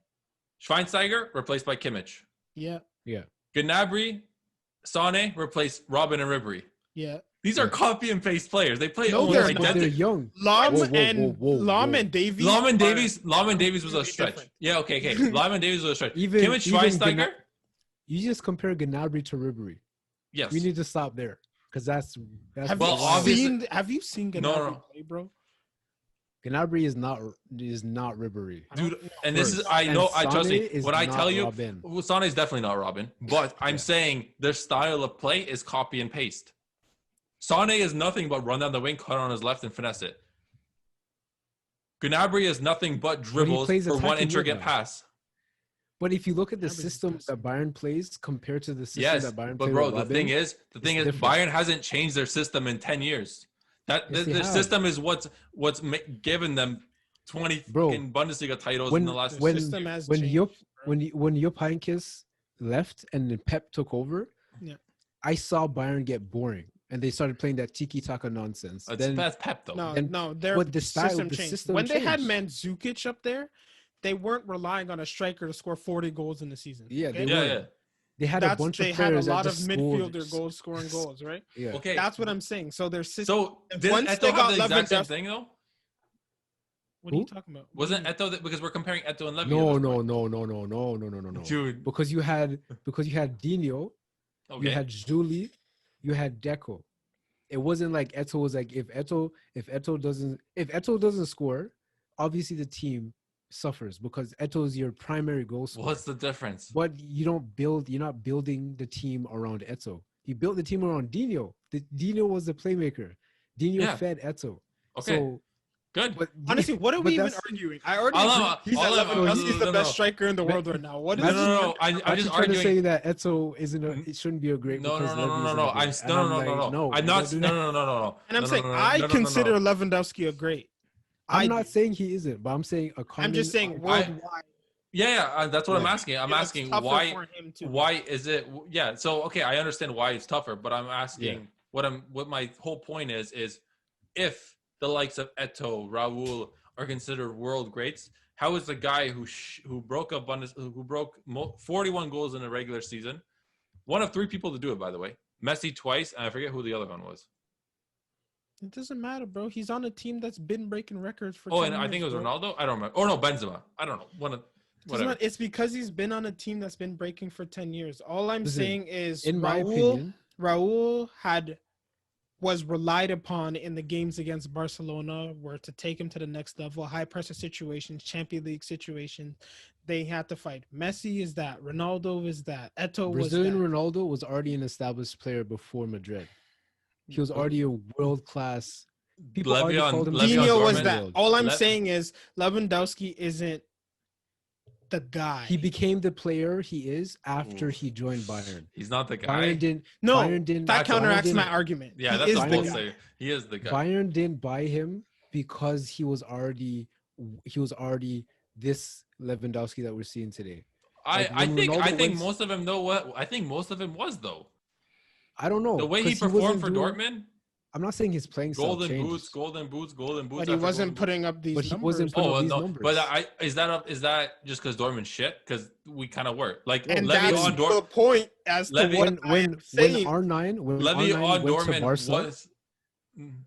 Schweinsteiger replaced by Kimmich. Yeah. Gnabry, Sane replaced Robin and Ribery. Yeah. These are copy and paste players. They play No, almost they're identical. They're young. Lahm and Davies. Lahm and Davies was a stretch. different. Yeah, okay. Lahm and Davies was a stretch. Even Schweinsteiger. You just compare Gnabry to Ribery. Yes. We need to stop there because that's Have you seen Gnabry play, bro? Gnabry is not Ribery. Dude, and this is I trust me when I tell you Sane is definitely not Robin, but I'm saying their style of play is copy and paste. Sane is nothing but run down the wing, cut on his left, and finesse it. Gnabry is nothing but dribbles for one intricate pass. But if you look at the system that Bayern plays compared to the system that Bayern plays, but bro, the thing is, Bayern hasn't changed their system in 10 years. Their system is what's given them 20 fucking Bundesliga titles in the last. When Jupp Heynckes left and then Pep took over, I saw Bayern get boring. And they started playing that tiki-taka nonsense. That's Pep, though. No, their system changed. When they had Mandzukic up there, they weren't relying on a striker to score 40 goals in the season. Yeah, okay? They had a bunch of players. They had a lot of midfielder goals scoring goals, right? Yeah. Okay. That's what I'm saying. So their system. So once they got the exact same thing, though? What are you talking about? Wasn't Eto'o because we're comparing Eto'o and Levy? No. Dude. Because you had Dino, you had Juli, you had Deco. It wasn't like Eto'o was like if Eto'o doesn't score, obviously the team suffers because Eto'o is your primary goal scorer. What's the difference? But you're not building the team around Eto'o. You built the team around Dino. Dino was the playmaker. Dino fed Eto'o. Okay. So good. But honestly, what are we even arguing? I already he's the best striker in the world right now. What is no. I'm just trying arguing. to say that Eto'o it shouldn't be a great. No. No. I'm not. No. And I'm saying I consider Lewandowski a great. I'm not saying he isn't, but I'm saying I'm just saying worldwide. Yeah, that's what I'm asking. I'm asking why is it? Yeah, so okay, I understand why it's tougher, but I'm asking what my whole point is if the likes of Eto'o, Raul are considered world greats, how is the guy who broke 41 goals in a regular season, one of 3 people to do it, by the way, Messi twice, and I forget who the other one was. It doesn't matter, bro. He's on a team that's been breaking records for. And I think it was Ronaldo. I don't remember. Oh no, Benzema. I don't know. Whatever. It's because he's been on a team that's been breaking for 10 years. All I'm saying is, in my opinion, Raul was relied upon in the games against Barcelona, where to take him to the next level, high pressure situations, Champions League situations, they had to fight. Messi is that. Ronaldo is that. Eto'o was that. Brazilian Ronaldo was already an established player before Madrid. He was already a world class. People already called him. Dino was that. All I'm saying is Lewandowski isn't the guy. He became the player he is after he joined Bayern. He's not the guy. That counteracts my argument. Yeah, that's what I'm saying. He is the guy. Bayern didn't buy him because he was already this Lewandowski that we're seeing today. I think most of him was though. I don't know. The way he performed for Dortmund. I'm not saying his playing style changed. Golden boots. But he wasn't putting up these numbers. He wasn't putting up these numbers. But is that just because Dortmund shit? Because we kind of were like and that's the point as to when R9 Levy on went to Dortmund Barca was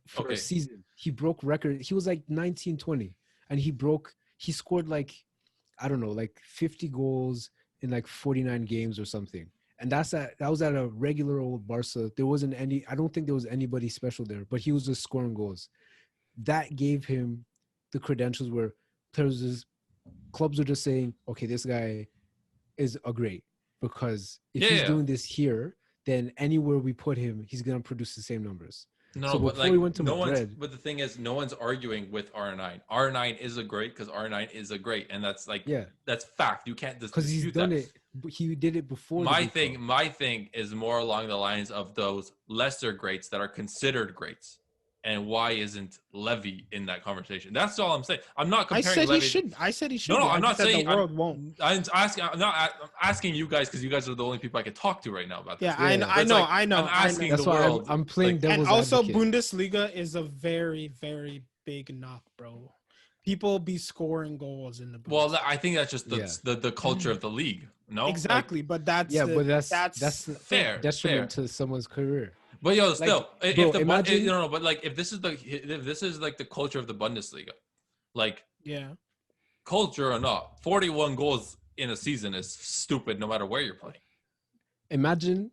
for a season. He broke record. He was like 19-20, and he scored like I don't know, like 50 goals in like 49 games or something. And that was at a regular old Barca. There wasn't I don't think there was anybody special there, but he was just scoring goals. That gave him the credentials where players clubs are just saying, okay, this guy is a great, because if he's doing this here, then anywhere we put him, he's gonna produce the same numbers. No, so but before like we went to no Madrid, one's. But the thing is, no one's arguing with R9. R9 is a great because R9 is a great, and that's like that's fact. You can't dispute because he's done it. He did it before. My thing is more along the lines of those lesser greats that are considered greats. And why isn't Levy in that conversation? That's all I'm saying. I'm not comparing. I said he should. No, I'm not saying the world won't. I'm asking you guys because you guys are the only people I can talk to right now about this. Yeah, I know. I'm asking That's the why world. I'm playing devil's and also, advocate. Bundesliga is a very, very big knock, bro. People be scoring goals in the Bundesliga. Well, I think that's just the culture of the league. No, exactly, but that's that's fair detriment to someone's career. But yo, still, like, if the imagine, but like if this is like the culture of the Bundesliga, like culture or not, 41 goals in a season is stupid no matter where you're playing. Imagine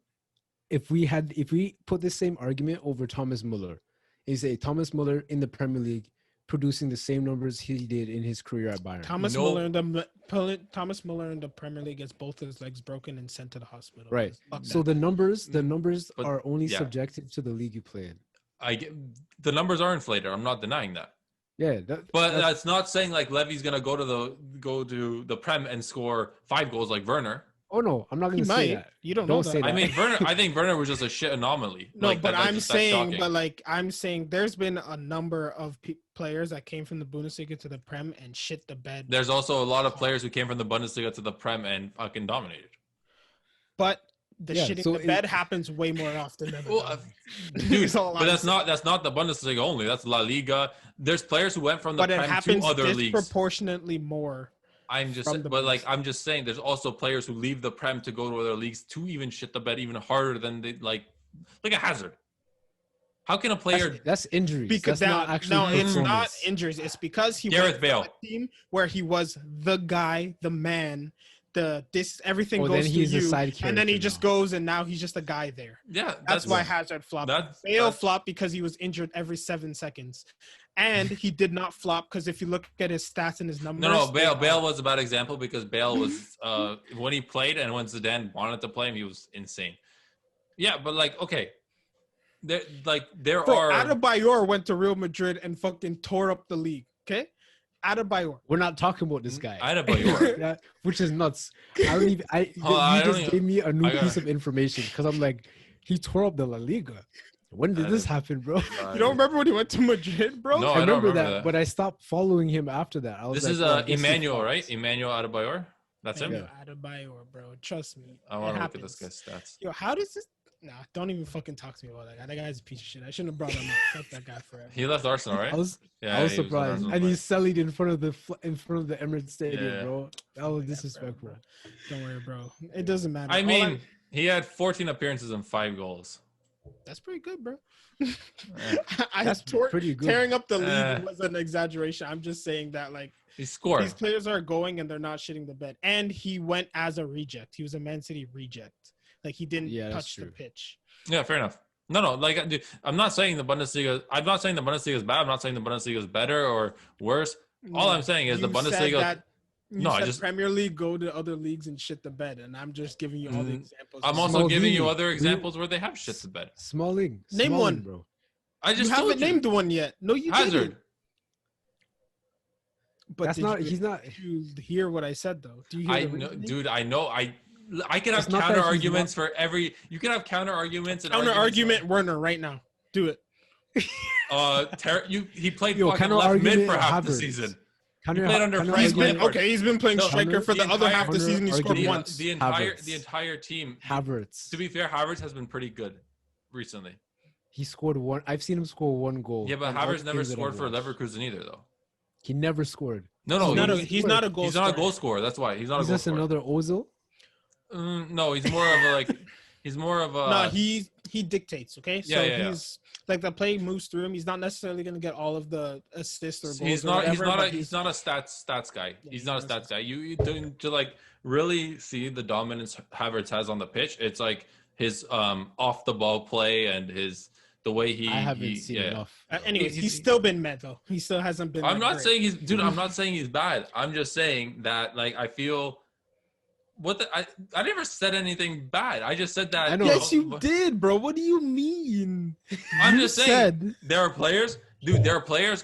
if we put the same argument over Thomas Muller. You say Thomas Muller in the Premier League producing the same numbers he did in his career at Bayern. Thomas Muller in the Premier League gets both his legs broken and sent to the hospital. Right. So the numbers are only subjective to the league you play in. The numbers are inflated. I'm not denying that. Yeah, that's not saying like Levy's gonna go to the Prem and score 5 goals like Werner. Oh no, I'm not going to say that. You don't say that. I mean, I think Werner was just a shit anomaly. No, like, but I'm saying there's been a number of players that came from the Bundesliga to the Prem and shit the bed. There's also a lot of players who came from the Bundesliga to the Prem and fucking dominated. But the shitting the bed happens way more often than dude. But that's not the Bundesliga only. That's La Liga. There's players who went from the Prem to other leagues. Disproportionately more. I'm just saying there's also players who leave the Prem to go to other leagues to even shit the bed even harder than they like a Hazard. How can a player that's injuries? Because it's not injuries. It's because he Gareth Bale to a team where he was the guy, the man, everything goes to you, and then he just goes and now he's just a guy there. Yeah, that's why Hazard flopped. Bale flopped because he was injured every 7 seconds. And he did not flop because if you look at his stats and his numbers. No, Bale was a bad example because Bale was when he played and when Zidane wanted to play him, he was insane. Yeah, but like okay, there are. Adebayor went to Real Madrid and fucking tore up the league. Okay, Adebayor. We're not talking about this guy. Adebayor, which is nuts. You just gave me a new piece of information because I'm like, he tore up the La Liga. When did this happen, bro? You don't remember when he went to Madrid, bro? No, I remember that, but I stopped following him after that. This is Emmanuel, right? Emmanuel Adebayor? That's him? Adebayor, bro. Trust me. I want to look at this guy's stats. Yo, how does this... Nah, don't even fucking talk to me about that guy. That guy's a piece of shit. I shouldn't have brought him up. Fuck that guy forever. He left Arsenal, right? I was surprised. And he sellied in front of the Emirates Stadium, bro. That was disrespectful. Bro. Don't worry, bro. It doesn't matter. I mean, he had 14 appearances and 5 goals. That's pretty good, bro. Pretty good. Tearing up the league was an exaggeration. I'm just saying that, like, he scored. These players are going and they're not shitting the bed. And he went as a reject. He was a Man City reject. Like, he didn't touch the pitch. Yeah, fair enough. No, like, dude, I'm not saying the Bundesliga is bad. I'm not saying the Bundesliga is better or worse. All I'm saying is the Bundesliga. Premier League go to other leagues and shit the bed, and I'm just giving you all the examples. I'm also giving you other examples where they have shit the bed. Small league. Name one, bro. You haven't named one yet. No, you Hazard. didn't. But that's not. He's not. You hear what I said though? Do you hear I know, dude. I know. I can have counter arguments for every. You can have counter arguments and argument Werner right now. Do it. He played fucking left mid for half the season. He played under Frank Lampard. He's been playing striker for the other half the season. He scored once. The entire team. Havertz. To be fair, Havertz has been pretty good recently. He scored one. I've seen him score 1 goal. Yeah, but Havertz never scored for Leverkusen either, though. He never scored. No, he's not a goal. He's not a goal scorer. That's why he's not a goal scorer. Is this another Ozil? No, he's more of a like. He's more of a. No, he dictates. Okay, so he's like the play moves through him. He's not necessarily going to get all of the assists or goals. He's not a stats guy. Yeah, he's not a stats guy. You to like really see the dominance Havertz has on the pitch. It's like his off the ball play and his the way he. I haven't seen enough. Anyways, he's still been mad though. He still hasn't been. I'm not saying he's, dude. I'm not saying he's bad. I'm just saying that, like, I feel. I never said anything bad. I just said that. Yes, you did, bro. What do you mean? I'm just saying there are players, dude. There are players.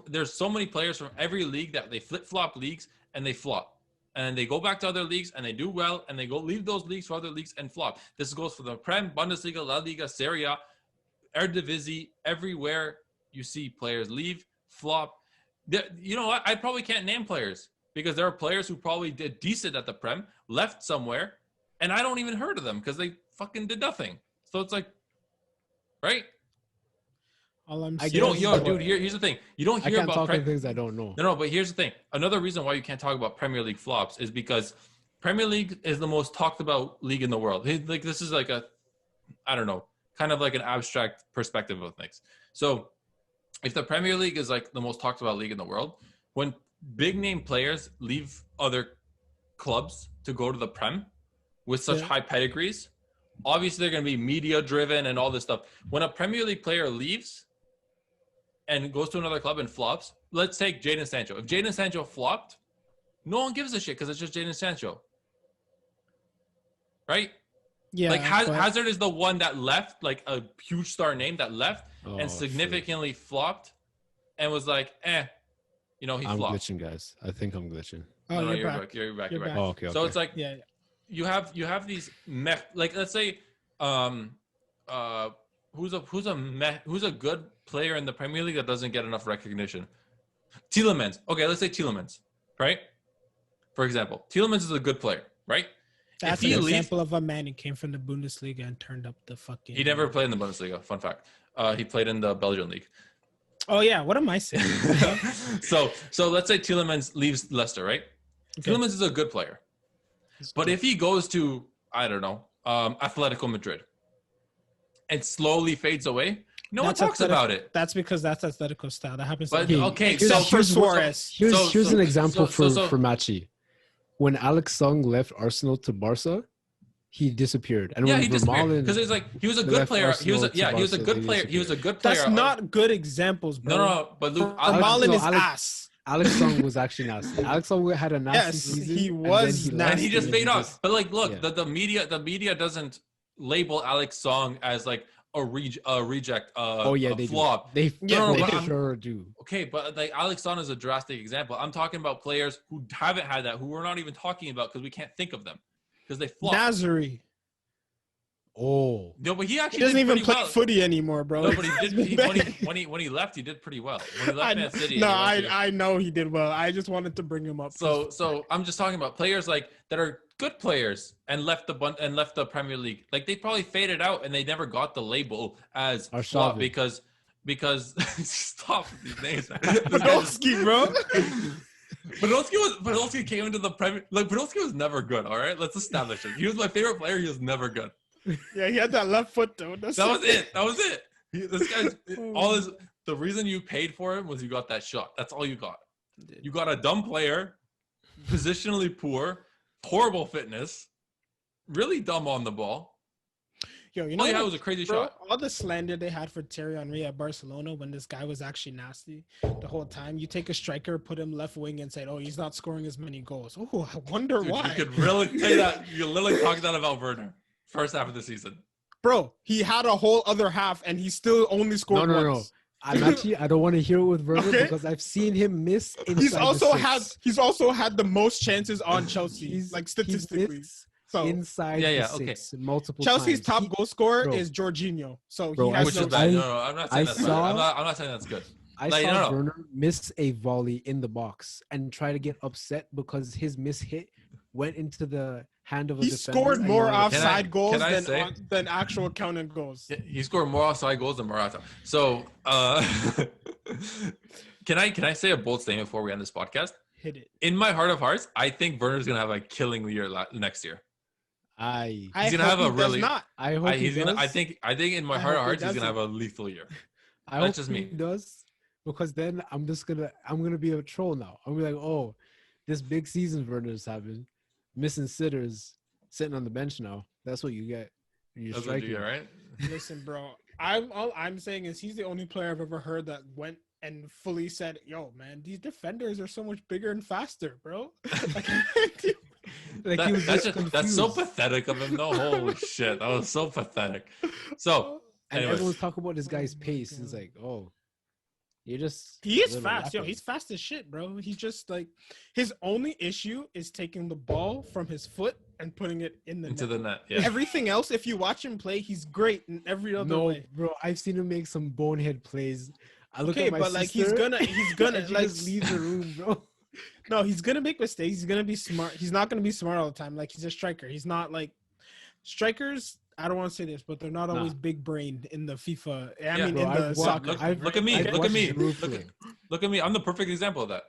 There's so many players from every league that they flip flop leagues and they flop, and they go back to other leagues and they do well, and they go leave those leagues for other leagues and flop. This goes for the Prem, Bundesliga, La Liga, Serie A, Eredivisie. Everywhere you see players leave, flop. You know what? I probably can't name players. Because there are players who probably did decent at the Prem, left somewhere, and I don't even heard of them because they fucking did nothing. So it's like, right? All I'm saying, dude. Here's the thing. You don't hear I can't about talk things I don't know. No, but here's the thing. Another reason why you can't talk about Premier League flops is because Premier League is the most talked about league in the world. Like, this is like I don't know, kind of like an abstract perspective of things. So if the Premier League is like the most talked about league in the world, when big name players leave other clubs to go to the Prem with such high pedigrees, obviously they're going to be media driven and all this stuff. When a Premier League player leaves and goes to another club and flops, let's take Jadon Sancho. If Jadon Sancho flopped, no one gives a shit because it's just Jadon Sancho. Right? Yeah. Like Hazard is the one that left, like a huge star name that left and significantly flopped and was like, you know, he flopped. I'm glitching, guys. I think I'm glitching. Oh, no, you're back. You're back. Oh, okay. So it's like, you have these like, let's say, who's a good player in the Premier League that doesn't get enough recognition? Tielemans. Okay, let's say Tielemans, right? For example, Tielemans is a good player, right? That's an example of a man who came from the Bundesliga and turned up the fucking. He never played in the Bundesliga. Fun fact. He played in the Belgian league. Oh yeah, what am I saying? So let's say Tielemans leaves Leicester, right? Okay. Tielemans is a good player, but if he goes to, I don't know, Atletico Madrid, and slowly fades away, no one talks about it. That's because that's Atletico style. That happens. For Suarez. Here's an example for Maciej. When Alex Song left Arsenal to Barca, he disappeared. And he disappeared because it's like he was a good player. He was a good player. He was a good player. That's not good examples, bro. No. But Luke, Malen is ass. Alex Song was actually nasty. Alex Song had a nasty season. He was nasty. And he just faded off. But like, look, the media doesn't label Alex Song as like a reject. They flop. They sure do. Okay, but like Alex Song is a drastic example. I'm talking about players who haven't had that, who we're not even talking about because we can't think of them. Because they flop. Nazari. Oh. No, but he actually doesn't even play footy anymore, bro. No, but he did. When he left, he did pretty well. When he left Man City. No, I know he did well. I just wanted to bring him up. So I'm just talking about players like that are good players and left the Premier League. Like they probably faded out and they never got the label as flop because stop these names. Podolski, bro. Podolski came into the Premier. Like Podolski was never good. All right, let's establish it. He was my favorite player. He was never good. Yeah, he had that left foot though. That was it. This guy's the reason you paid for him was you got that shot. That's all you got. You got a dumb player, positionally poor, horrible fitness, really dumb on the ball. Yo, you know all you had was a crazy shot. All the slander they had for Thierry Henry at Barcelona when this guy was actually nasty the whole time. You take a striker, put him left wing, and say, "Oh, he's not scoring as many goals." Oh, I wonder why. You could really say that. You literally talked that about Werner first half of the season. Bro, he had a whole other half, and he still only scored once. I don't want to hear it with Werner because I've seen him miss. He's also had the most chances on Chelsea, like statistically. So inside the six, multiple Chelsea's times. top goal scorer is Jorginho. So he has which is bad. No, I'm not saying that's bad. I'm not saying that's good. I saw Werner miss a volley in the box and try to get upset because his miss hit went into the hand of a defender. He scored more offside goals than actual counted goals. He scored more offside goals than Morata. So, can I say a bold statement before we end this podcast? Hit it. In my heart of hearts, I think Werner's gonna have a killing year next year. He's gonna have a really. I hope he does. I think in my heart of hearts, he's gonna have a lethal year. That's just me. He does, because then I'm gonna be a troll now. I'm gonna be like, oh, this big season Werner's having, missing sitters, sitting on the bench now. That's what you get. That's what you get, right? Listen, bro. all I'm saying is he's the only player I've ever heard that went and fully said, "Yo, man, these defenders are so much bigger and faster, bro." Like that's so pathetic of him. No, holy shit, that was so pathetic. So, and anyways. everyone's talking about this guy's pace. It's like, oh, you're just. He is fast, yo. He's fast as shit, bro. He's just like, his only issue is taking the ball from his foot and putting it into the net. Yeah. Everything else, if you watch him play, he's great in every other way. Bro, I've seen him make some bonehead plays. I look at my sister, like he's gonna like just leave the room, bro. No, he's gonna make mistakes. He's gonna be smart. He's not gonna be smart all the time. Like, he's a striker. He's not like strikers. I don't want to say this, but they're not always big brained in the FIFA. I mean, bro, in the soccer. Look at me. Look at me. Look at me. I'm the perfect example of that.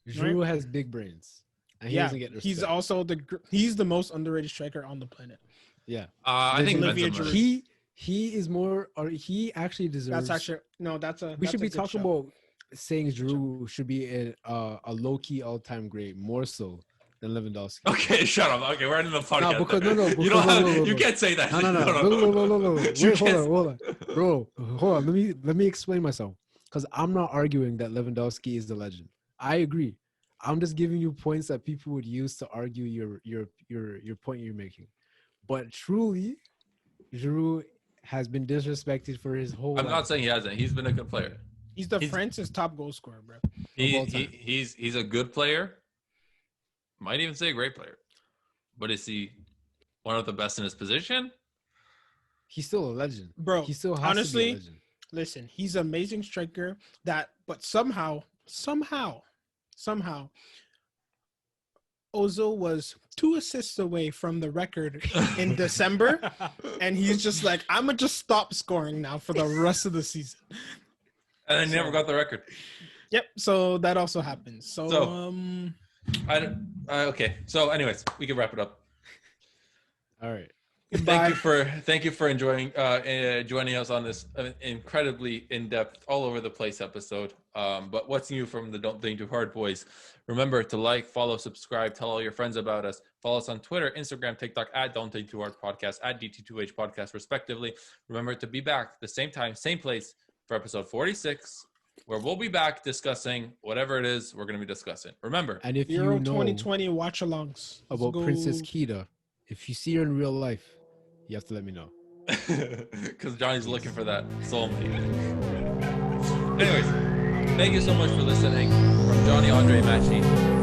Giroud has big brains. And he doesn't get respect. He's also he's the most underrated striker on the planet. Yeah. I think he is more, or he actually deserves. That's actually we should be talking about saying Giroud should be a low key all time great, more so than Lewandowski. Okay, shut up. Okay, we're ending the podcast. No, because you don't have. You can't say that. No. Wait, hold on, bro. Hold on. Let me explain myself. Because I'm not arguing that Lewandowski is the legend. I agree. I'm just giving you points that people would use to argue your point you're making. But truly, Giroud has been disrespected for his whole life. I'm not saying he hasn't. He's been a good player. He's France's top goal scorer, bro. He's a good player. Might even say a great player. But is he one of the best in his position? He's still a legend. Bro, he still has honestly, to be a legend. Listen, he's an amazing striker but somehow, Ozil was 2 assists away from the record in December, and he's just like, I'm going to just stop scoring now for the rest of the season. And I never got the record. Yep, so that also happens. So okay. So anyways, we can wrap it up. All right. Thank you for enjoying joining us on this incredibly in-depth, all over the place episode. But what's new from the Don't Think Too Hard boys? Remember to like, follow, subscribe, tell all your friends about us. Follow us on Twitter, Instagram, TikTok at Don't Think Too Hard Podcast, at DT2H Podcast, respectively. Remember to be back the same time, same place for episode 46, where we'll be back discussing whatever it is we're going to be discussing. Remember, and if Euro you know 2020 watch-alongs about Princess Kita, if you see her in real life, you have to let me know. Because Johnny's looking for that soulmate. Anyways, thank you so much for listening. From Johnny, Andre, Maciej.